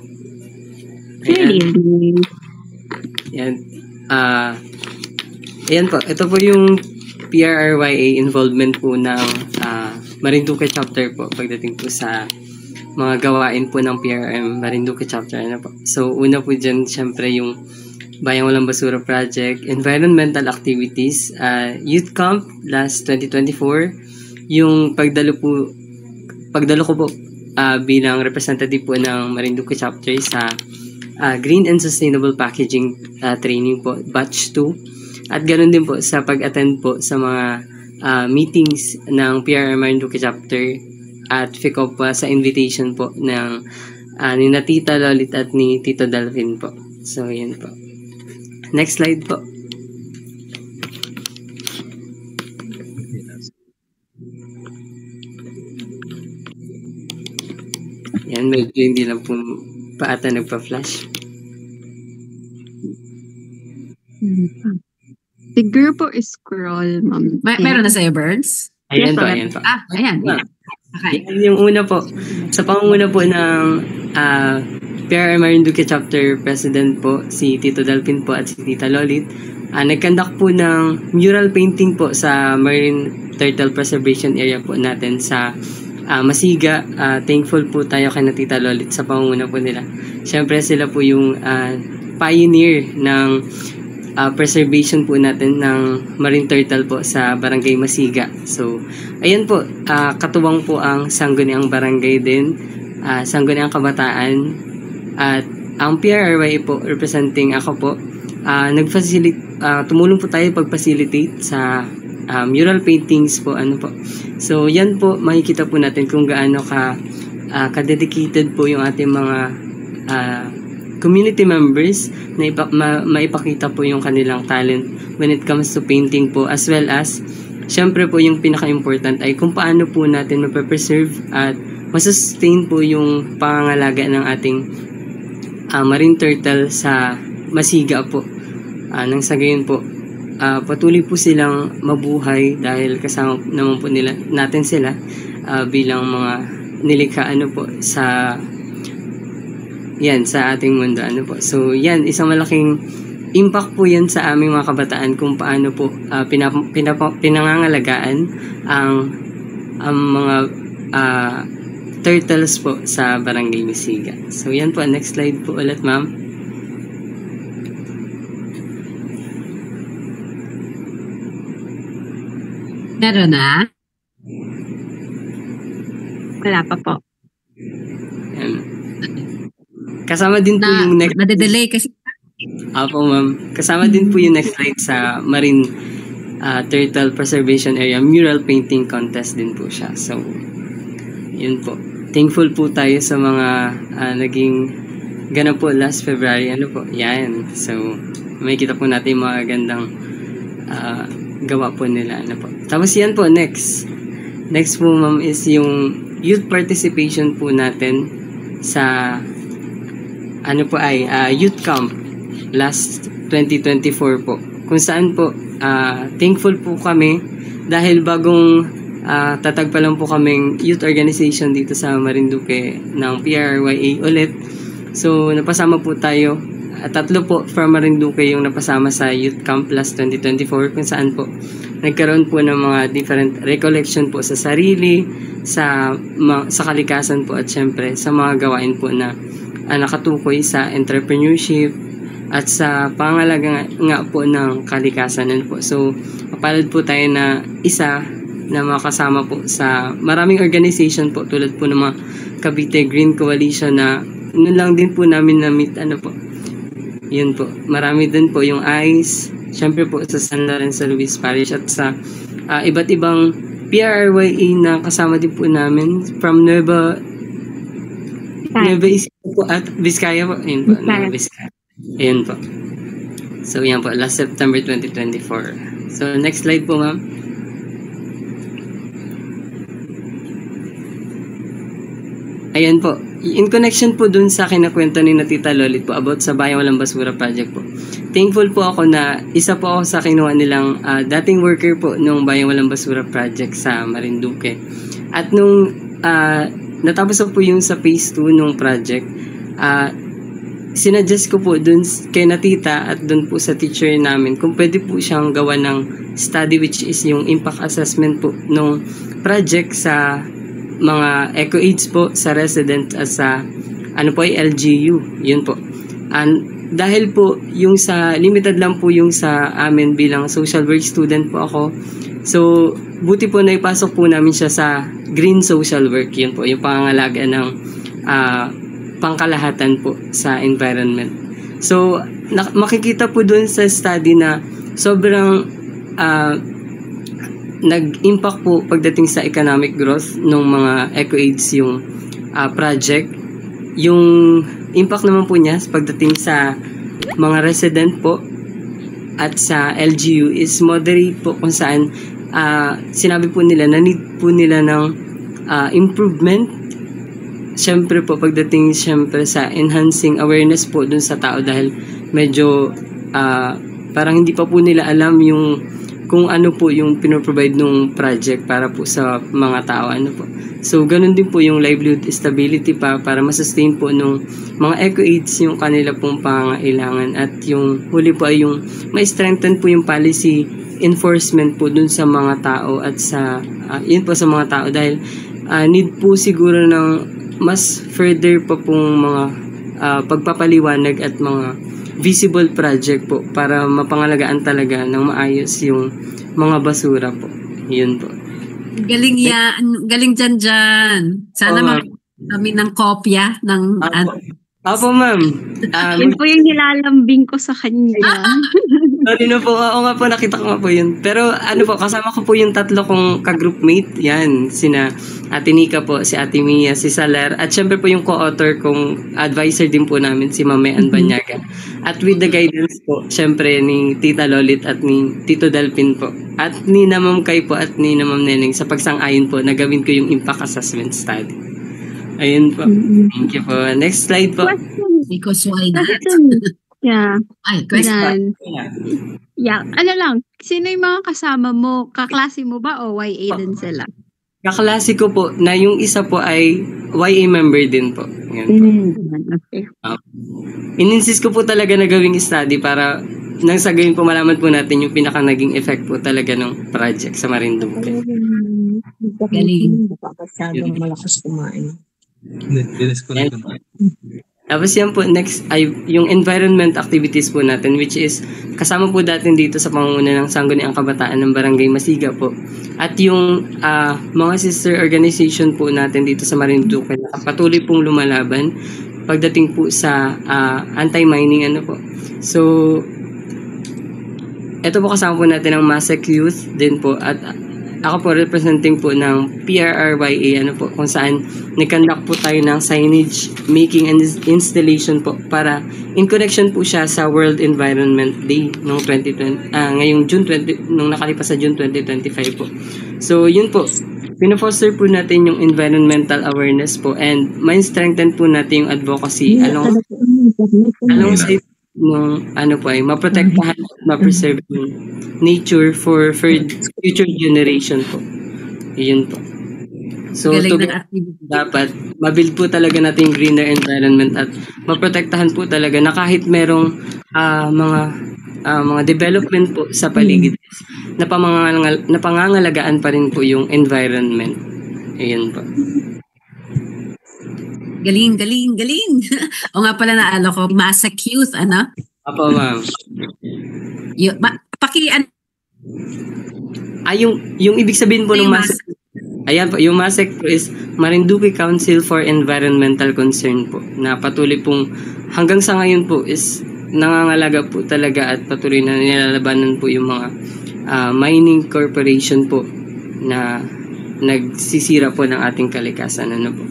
Good evening. Yan. Ayan po. Ito po yung PRRYA involvement po ng Marinduque chapter po pagdating po sa mga gawain po ng PRM Marinduque chapter. So, una po dyan, syempre yung Bayang Walang Basura Project, environmental activities, youth camp last 2024, yung pagdalo ko po bilang representative po ng Marinduque chapter sa Green and Sustainable Packaging training po, batch 2. At ganoon din po sa pag-attend po sa mga meetings ng PRM Marinduque chapter at FICOPA sa invitation po ng ni na Tita Lolit at ni Tito Dalvin po. So, yan po. Next slide po. Yan, medyo hindi lang po paata nagpa-flash. Siguro po scroll, ma'am. Meron na sa'yo, Burns? Ayan Yes, po, ma'am. ayan po. Ayan. Okay. Yan yung una po. Sa pangunguna po ng PRM Marinduque Chapter President po, si Tito Dalpin po at si Tita Lolit, nag-conduct po ng mural painting po sa Marine Turtle Preservation Area po natin sa Masiga. Thankful po tayo kay na Tita Lolit sa pangunguna po nila. Siyempre sila po yung pioneer ng preservation po natin ng marine turtle po sa Barangay Masiga. So, ayan po, katuwang po ang Sangguniang Barangay din, Sangguniang Kabataan, at ang PRRY po, representing ako po, tumulong po tayo pag-facilitate sa mural paintings po, So, yan po, makikita po natin kung gaano ka-dedicated po yung ating mga community members na maipakita po yung kanilang talent when it comes to painting po, as well as syempre po yung pinaka-important ay kung paano po natin mapapreserve at masustain po yung pangangalaga ng ating marine turtle sa Masiga po. Nang sa gayon po, patuloy po silang mabuhay dahil kasama naman po natin sila bilang mga nilikha po sa ating mundo po. So yan, isang malaking impact po yan sa aming mga kabataan kung paano po pinangangalagaan ang mga turtles po sa Barangay Masiga. So yan po, next slide po ulit, ma'am. Meron na? Wala pa po. Yan. Kasama din po yung next... Nade-delay kasi. Apo, ma'am. Kasama din po yung next slide sa Marine Turtle Preservation Area Mural Painting Contest din po siya. So, yun po. Thankful po tayo sa mga naging ganap po last February. Yan. So, may kita po natin yung mga gandang gawa po nila. Tapos yan po, next. Next po, ma'am, is yung youth participation po natin sa youth camp last 2024 po. Kung saan po, thankful po kami dahil bagong tatag pa lang po kaming youth organization dito sa Marinduque ng PRYA ulit. So, napasama po tayo. 3 po from Marinduque yung napasama sa youth camp last 2024 kung saan po nagkaroon po ng mga different recollection po sa sarili, sa kalikasan po at syempre sa mga gawain po na nakatukoy sa entrepreneurship at sa pangalaga nga po ng kalikasan po. So, mapalad po tayo na isa na makasama po sa maraming organization po tulad po ng mga Cavite Green Coalition na noon lang din po namin na-meet po. Yun po. Marami din po yung ICE, syempre po sa San Lorenzo Luis Parish at sa iba't ibang PRRYA na kasama din po namin from Nueva Ecija po at Vizcaya po. Ayun po. Nueva Vizcaya. Ayun po. So, yan po. Last September 2024. So, next slide po, ma'am. Ayan po. In connection po dun sa kinakwento ni na Tita Lolit po about sa Bayang Walang Basura Project po. Thankful po ako na isa po ako sa kinuha nilang dating worker po nung Bayang Walang Basura Project sa Marinduque. At nung natapos po yung sa phase 2 nung project, sinuggest ko po dun kay na Tita at dun po sa teacher namin kung pwede po siyang gawa ng study which is yung impact assessment po nung project sa mga eco-aids po sa resident at sa LGU. Yun po. And dahil po yung sa limited lang po yung sa amin bilang social work student po ako. So buti po na ipasok po namin siya sa green social work. Yun po, yung pangangalaga ng pangkalahatan po sa environment. So, makikita po dun sa study na sobrang nag-impact po pagdating sa economic growth ng mga EcoAIDS yung project. Yung impact naman po niya pagdating sa mga resident po at sa LGU is moderate po, kung saan sinabi po nila na need po nila ng improvement. Siyempre po pagdating sa enhancing awareness po dun sa tao, dahil medyo parang hindi pa po nila alam yung kung ano po yung pinoprovide ng project para po sa mga tao, ano po. So, ganun din po yung livelihood stability para masustain po nung mga EcoAIDS yung kanila pong pangangailangan, at yung huli po ay yung ma-strengthen po yung policy enforcement po dun sa mga tao at sa yun po sa mga tao, dahil need po siguro ng mas further pa pong mga pagpapaliwanag at mga visible project po para mapangalagaan talaga ng maayos yung mga basura po. Yun po. Galing yan. Galing dyan. Sana kami ng kopya ng... Apo, ma'am. Yun po yung nilalambing ko sa kanya. Sorry na po. Oo nga po, nakita ko nga po yun. Pero ano po, kasama ko po yung 3 kong ka-groupmate. Yan, sina Ate Nika po, si Ate Mia, si Salar. At syempre po yung co-author kong advisor din po namin, si Mamean Banyaga. At with the guidance po, syempre ni Tita Lolit at ni Tito Dalpin po. At ni na Ma'am Kay po at ni na Ma'am Neneng sa pagsang-ayon po na gawin ko yung impact assessment study. Ayun po. Thank you po. Next slide po. Because why not? Yeah. Ay, question. Yeah. Ano lang, sino yung mga kasama mo? Kaklase mo ba o YA din sila? Kaklase ko po na yung isa po ay YA member din po. Yan po. Okay. In-insist ko po talaga na gawing study para nang sa gayon po malaman po natin yung pinaka naging effect po talaga ng project sa Marinduque. Galing. Masyadong malakas kumain. Tapos yan po, next ay yung environment activities po natin, which is kasama po natin dito sa pangunguna ng Sangguniang Kabataan ng Barangay Masiga po. At yung mga sister organization po natin dito sa Marinduque na patuloy pong lumalaban pagdating po sa anti-mining ano po. So, ito po kasama po natin ang Masek Youth din po, at ako po representing po ng PRRYA ano po, kung saan nag-conduct po tayo ng signage making and installation po para in connection po siya sa World Environment Day noong 2020 ngayong June 20 nung nakalipas sa June 2025 po. So yun po, pino-foster po natin yung environmental awareness po, and ma-strengthen po natin yung advocacy alongside nung ano po ay maprotektahan at ma-preserve yung nature for future generation po. Iyon po. So dapat mabuild po talaga natin yung greener environment at maprotektahan po talaga na kahit merong mga development po sa paligid na pangangalagaan pa rin po yung environment. Iyon po. Galing. O nga pala naalo ko, Masek Youth, ano? Apo, ma'am. Yung ibig sabihin po ng Masek, ayan po, yung Masek po is Marinduque Council for Environmental Concern po, na patuloy pong hanggang sa ngayon po is nangangalaga po talaga at patuloy na nilalabanan po yung mga mining corporation po na nagsisira po ng ating kalikasan, ano po.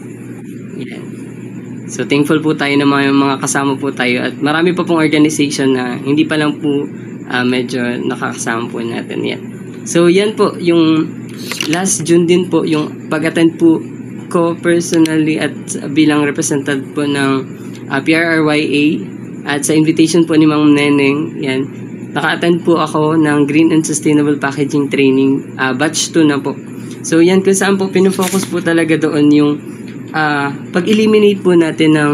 Yan. So thankful po tayo na mga kasama po tayo, at marami pa pong organization na hindi pa lang po medyo nakakasama po natin yan. So yan po, yung last June din po, yung pag-attend po ko personally at bilang representative po ng PRRYA at sa invitation po ni Mang Neneng, yan, naka-attend po ako ng Green and Sustainable Packaging Training, batch 2 na po. So yan, kung saan po pinofocus po talaga doon yung pag-eliminate po natin ng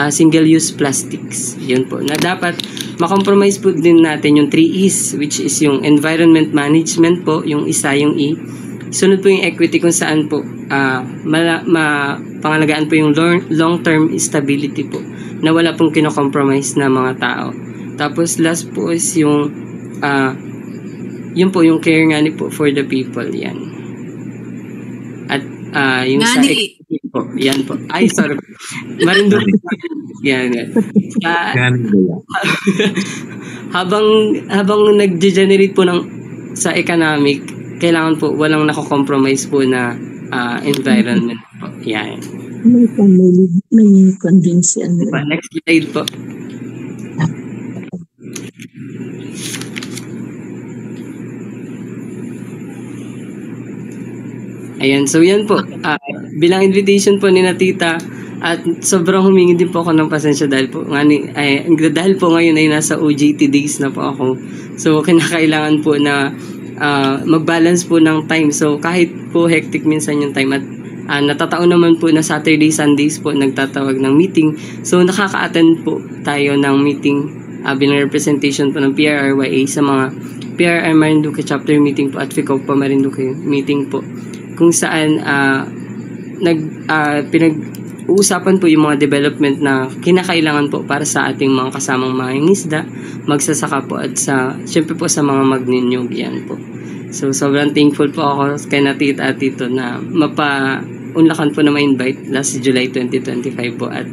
single-use plastics. Yun po, na dapat makompromise po din natin yung 3 E's, which is yung environment management po, yung isa, yung E. Sunod po yung equity, kung saan po pangalagaan po yung long-term stability po, na wala pong kino-compromise na mga tao. Tapos last po is yung yun po, yung care nga ni po for the people. Yan. Yung sa Ngani. po. Yan po. Ay, sorry. Marinduque. Yan. Habang nag-generate po sa economic, kailangan po walang nako-compromise po na environment po. Yan. May convince yan. Next slide po. Ayan, so yan po. Bilang invitation po ni Tita, at sobrang humingi din po ako ng pasensya dahil po ngayon ay nasa OJT days na po ako. So kinakailangan po na mag-balance po ng time. So kahit po hectic minsan yung time at natataon naman po na Saturday, Sundays po nagtatawag ng meeting. So nakaka-attend po tayo ng meeting bilang representation po ng PRRYA sa mga PRR Marinduque chapter meeting po at FICOPA Marinduque meeting po. Kung saan pinag-uusapan po yung mga development na kinakailangan po para sa ating mga kasamang mangingisda, magsasaka po at syempre po sa mga magninyog yan po. So sobrang thankful po ako kay Tita at Tito na mapaunlakan po na ma-invite last July 2025 po at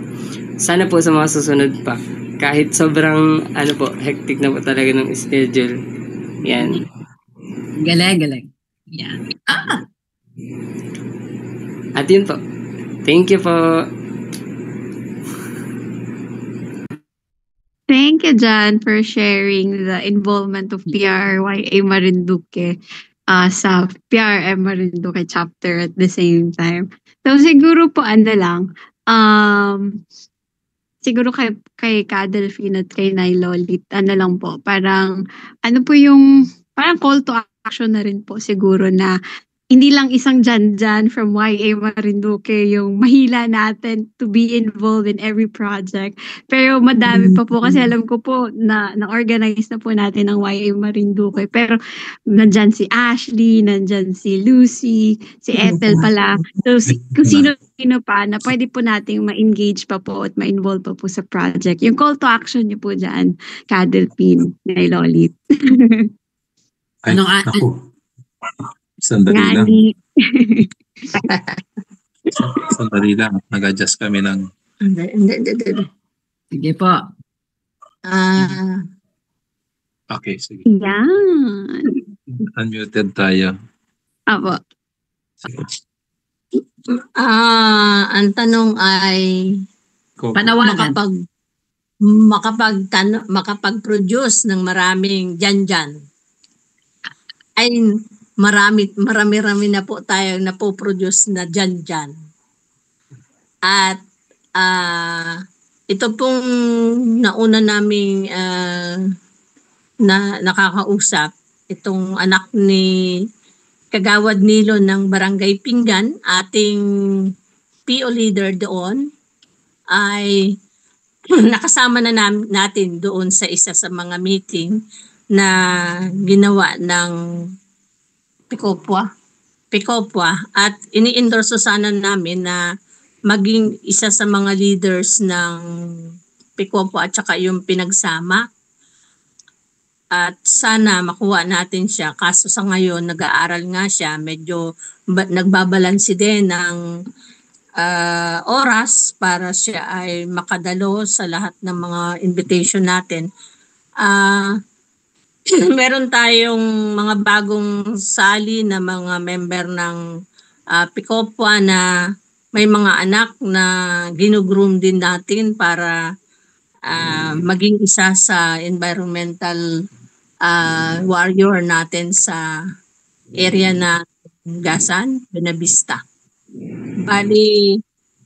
sana po sa mga susunod pa kahit sobrang hectic na po talaga ng schedule. Yan. Galing. Yan. At yun po. Thank you po. Thank you, John, for sharing the involvement of PRRYA Marinduque sa PRM Marinduque chapter at the same time. So siguro po siguro kay Kadelphine at kay Nay Lolit, lang po, parang call to action na rin po siguro na hindi lang isang Jan from YA Marinduque yung mahila natin to be involved in every project. Pero madami pa po kasi alam ko po na organize na po natin ang YA Marinduque. Pero nandyan si Ashley, nandyan si Lucy, si Ethel pala. So kung sino pa na pwede po nating ma-engage pa po at ma-involve pa po sa project. Yung call to action niyo po dyan, Kadelphine, Nay Lolit. Sandali lang. Sandali lang. Nag-adjust kami ng... Hindi. Sige po. Okay, sige. Yan. Unmuted tayo. Apo. Ang tanong ay Panawagan. makapag-produce ng maraming Jan. Ay marami na po tayo na po produce na Jan. At ito pong nauna naming na nakakausap, itong anak ni Kagawad Nilo ng Barangay Pinggan, ating PO leader doon, ay nakasama na natin doon sa isa sa mga meeting na ginawa ng Picopwa at ini-endorse sana namin na maging isa sa mga leaders ng Picopwa at saka yung pinagsama. At sana makuha natin siya. Kaso sa ngayon, nag-aaral nga siya. Medyo nagbabalansi din ng oras para siya ay makadalo sa lahat ng mga invitation natin. Meron tayong mga bagong sali na mga member ng Picopwa na may mga anak na ginugroom din natin para maging isa sa environmental warrior natin sa area na Gasan, Benavista. Bali,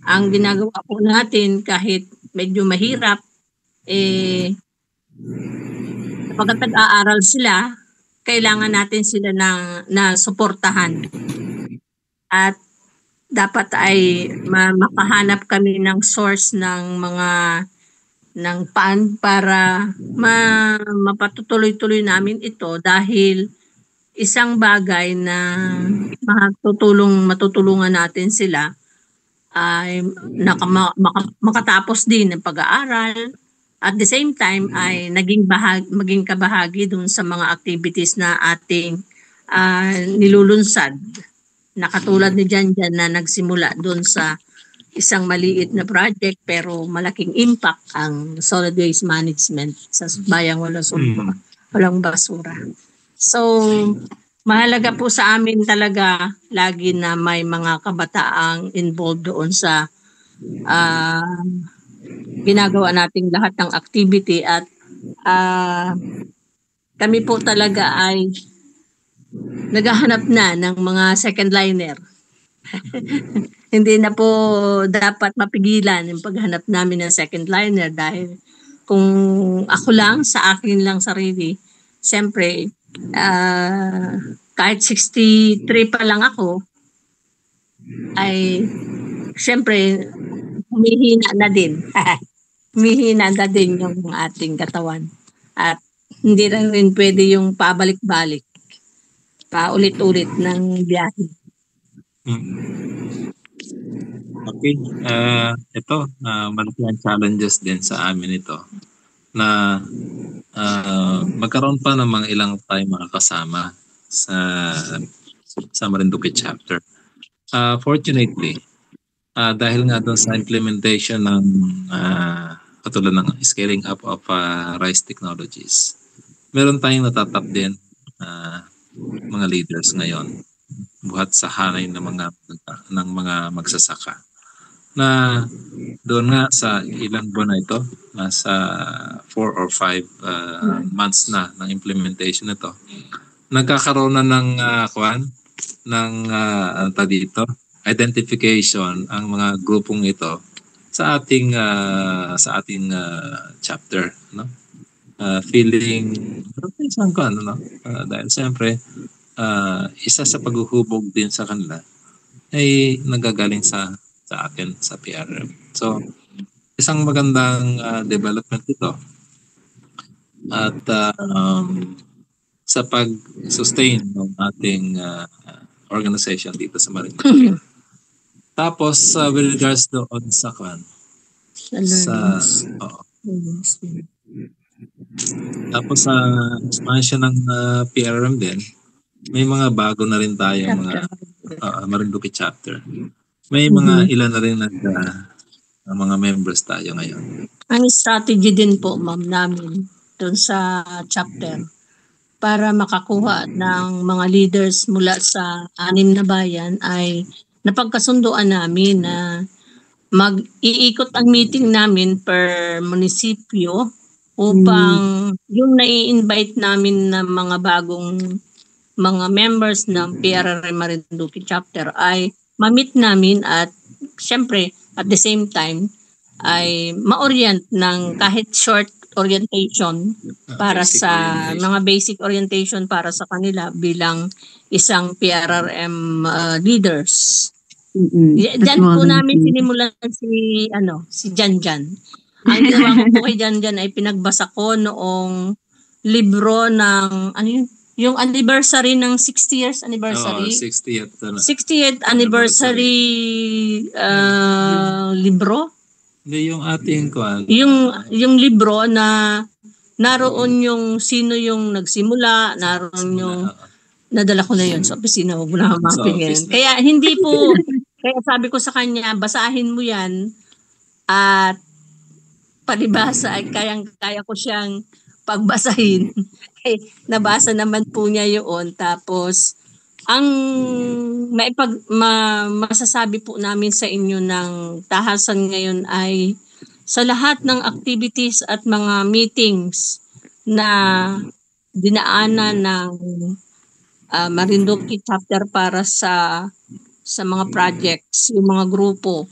ang ginagawa po natin kahit medyo mahirap, kapag nag-aaral sila, kailangan natin sila na suportahan. At dapat ay makahanap kami ng source ng fund para mapatutuloy-tuloy namin ito dahil isang bagay na matutulungan natin sila ay makatapos din ng pag-aaral. At the same time ay maging kabahagi dun sa mga activities na ating nilulunsad nakatulad ni Janjan na nagsimula doon sa isang maliit na project pero malaking impact ang solid waste management sa bayang walang basura. So, mahalaga po sa amin talaga lagi na may mga kabataang involved doon sa ginagawa nating lahat ng activity at kami po talaga ay naghahanap na ng mga second liner. Hindi na po dapat mapigilan yung paghanap namin ng second liner dahil kung ako lang, sa akin lang sarili, siyempre, kahit 63 pa lang ako, ay siyempre, humihina na din. Humihina na din yung ating katawan. At hindi rin pwede yung pabalik-balik, paulit-ulit ng biyahe. Okay. Ito, malaki ang challenges din sa amin ito na magkaroon pa ng mga ilang tayo makakasama sa Marinduque chapter. Fortunately, dahil nga doon sa implementation ng katulad ng scaling up of rice technologies, meron tayong natatap din mga leaders ngayon buhat sa hanay ng mga magsasaka na doon nga sa ilang buwan na ito, nasa 4 or 5 months na ng implementation nito, nagkakaroon na ng dito identification ang mga grupong ito sa ating chapter, no? Feeling dahil siyempre isa sa paghuhubog din sa kanila ay nagagaling sa atin sa PRM. So isang magandang development ito at sa pag-sustain ng ating organization dito sa Marinduque. Tapos with regards doon sa tapos sa expansion ng PRM din, may mga bago na rin tayo mga Marinduque chapter. May mga ilan na rin mga members tayo ngayon. Ang strategy din po, ma'am, namin doon sa chapter para makakuha ng mga leaders mula sa 6 na bayan ay napagkasunduan namin na mag-iikot ang meeting namin per munisipyo upang yung nai-invite namin na mga bagong mga members ng PRRM Marinduque chapter ay ma-meet namin at syempre at the same time ay ma-orient ng kahit short orientation para sa mga basic orientation para sa kanila bilang isang PRRM leaders. Diyan po namin sinimulan si Janjan. Ang ginawa ko po kay Janjan ay pinagbasa ko noong libro ng yung anniversary ng 60 years anniversary. 60th anniversary libro. Yung ating yung libro na naroon yung sino yung nagsimula, naroon yung nadala ko na yun sa opisina, wag mo na mapping yan. Kaya hindi po, kaya sabi ko sa kanya, basahin mo yan at palibasa ay kaya ko siyang pagbasahin. Nabasa naman po niya yun. Tapos, ang masasabi po namin sa inyo ng tahasan ngayon ay sa lahat ng activities at mga meetings na dinaanan ng Marinduque chapter para sa mga projects, yung mga grupo,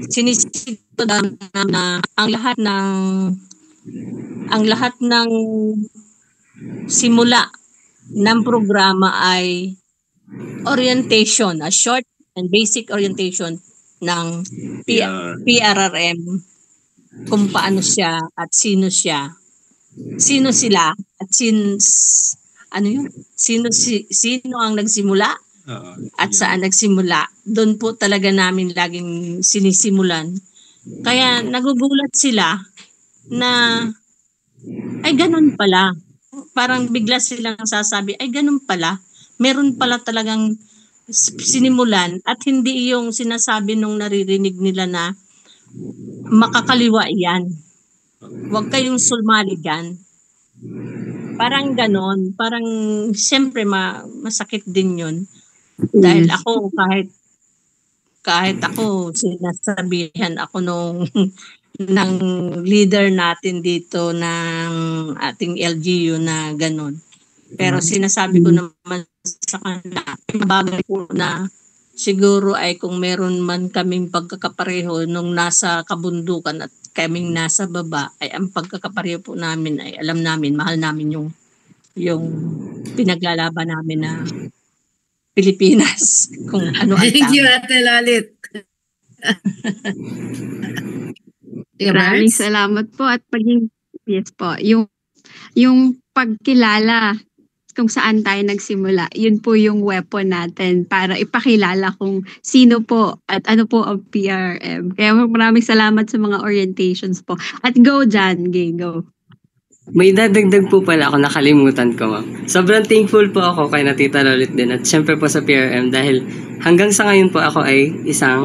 sinisito na ang lahat ng simula ng programa ay orientation, a short and basic orientation ng PRRM, kung paano siya at sino sila at sino ang nagsimula at saan nagsimula. Doon po talaga namin laging sinisimulan. Kaya nagugulat sila na ay ganun pala. Parang bigla silang sasabi, ay ganun pala. Meron pala talagang sinimulan at hindi yung sinasabi nung naririnig nila na makakaliwa yan. Huwag kayong sulmali dyan. Parang ganon. Parang siyempre masakit din yun. Dahil ako kahit ako sinasabihan ako nung ng leader natin dito ng ating LGU na ganon. Pero sinasabi ko naman sa kanila, bagay po na siguro ay kung meron man kaming pagkakapareho nung nasa kabundukan at kaming nasa baba, ay ang pagkakapareho po namin ay alam namin, mahal namin yung pinaglalaban namin na Pilipinas. Kung ano ang Thank you, Ate Lolit. Maraming salamat po at yes po, yung pagkilala kung saan tayo nagsimula, yun po yung weapon natin para ipakilala kung sino po at ano po ang PRM. Kaya maraming salamat sa mga orientations po. At go Jan, go. May dadagdag po pala ako, nakalimutan ko, ma'am. Sobrang thankful po ako kay Tita Lolit din at syempre po sa PRM dahil hanggang sa ngayon po ako ay isang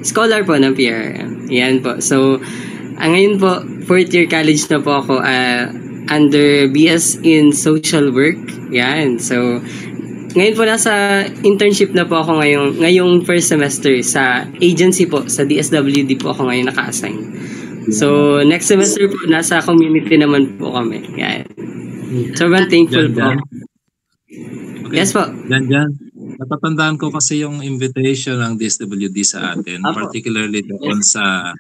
scholar po ng PRM. Yan po. So, ngayon po, 4th year college na po ako under BS in Social Work. Yan. So, ngayon po nasa internship na po ako ngayong first semester sa agency po, sa DSWD po ako ngayon naka-assign. So, next semester po, nasa community naman po kami. Yan. Sobrang thankful po. Okay. Yes po. Jan. Natatandaan ko kasi yung invitation ng DSWD sa atin, Apo. particularly doon sa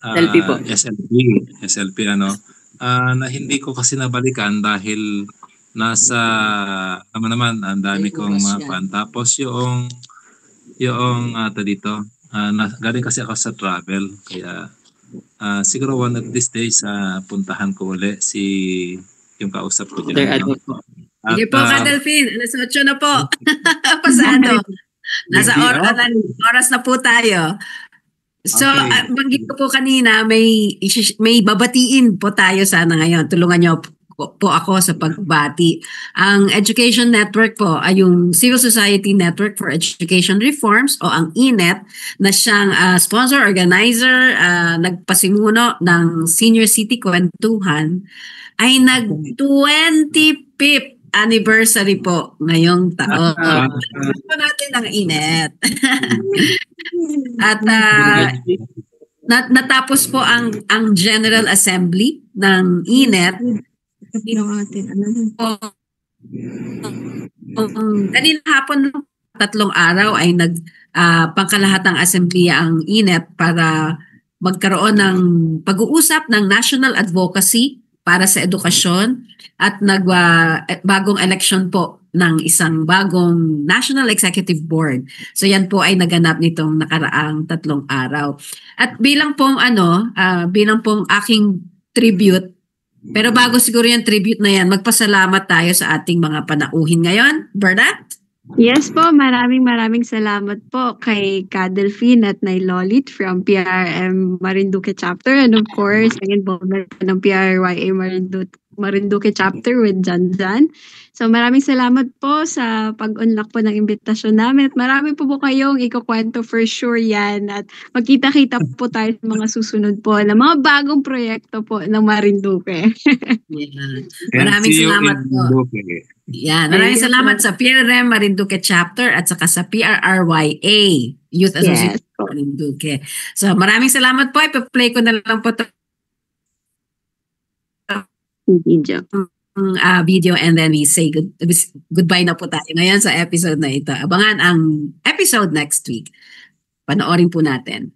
SLP po. SLP na hindi ko kasi nabalikan dahil nasa naman ang dami kong mga fan. Tapos yung dito, galing kasi ako sa travel, kaya siguro one of these days puntahan ko uli yung kausap ko dyan. Sige po, Kadalphin. Alas 8 na po. Pasado. Nasa oras na po tayo. So, Okay. banggit ko po kanina, may babatiin po tayo sana ngayon. Tulungan niyo po ako sa pagbati. Ang Education Network po ay yung Civil Society Network for Education Reforms o ang INET na siyang sponsor, organizer, nagpasimuno ng Senior City Kwentuhan ay nag-25th anniversary po ngayong taon. Po natin ang INET. At natapos po ang General Assembly ng INET. Kanina hapon 3 araw ay pangkalahatang assembly ang INET para magkaroon ng pag-uusap ng national advocacy para sa edukasyon at bagong election po ng isang bagong National Executive Board. So yan po ay naganap nitong nakaraang 3 araw. At bilang pong aking tribute, pero bago siguro yung tribute na yan, magpasalamat tayo sa ating mga panauhin ngayon. Bernat? Yes po, maraming salamat po kay Kadalphin at Nay Lolit from PRM Marinduque Chapter and of course, again po ng PRYA Marinduque Chapter with Jan. So maraming salamat po sa pag-unlock po ng imbitasyon namin at marami po kayong ikukwento for sure yan at magkita-kita po tayo sa mga susunod po na mga bagong proyekto po ng Marinduque. Maraming salamat po. Yan, maraming salamat sa PRM Marinduque Chapter at saka sa PRRYA Youth Association Marinduque. So maraming salamat po. Ipa-play ko na lang po video and then we say goodbye na po tayo ngayon sa episode na ito. Abangan ang episode next week. Panoorin po natin.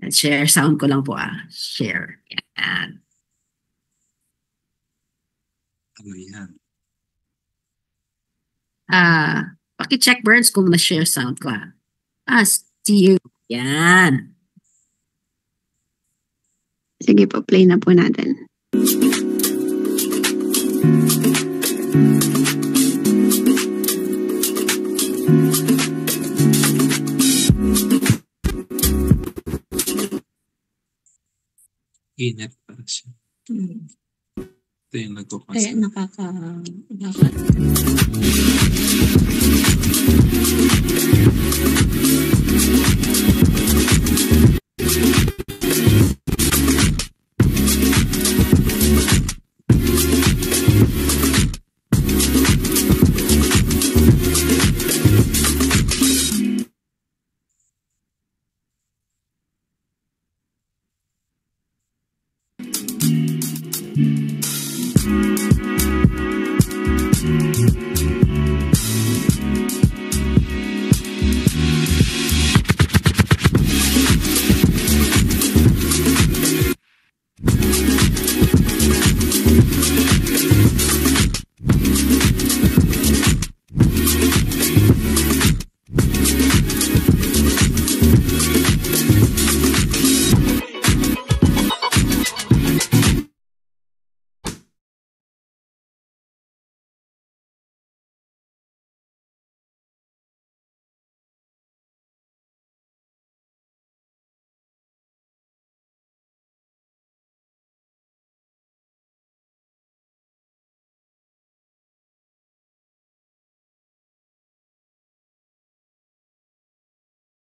Share sound ko lang po Share. Yan. Ano yan? Paki-check Burns kung na-share sound ko see you. Yan. Sige po, play na po natin. Init para siya. Ito yung Kaya nagkukonsen. nakaka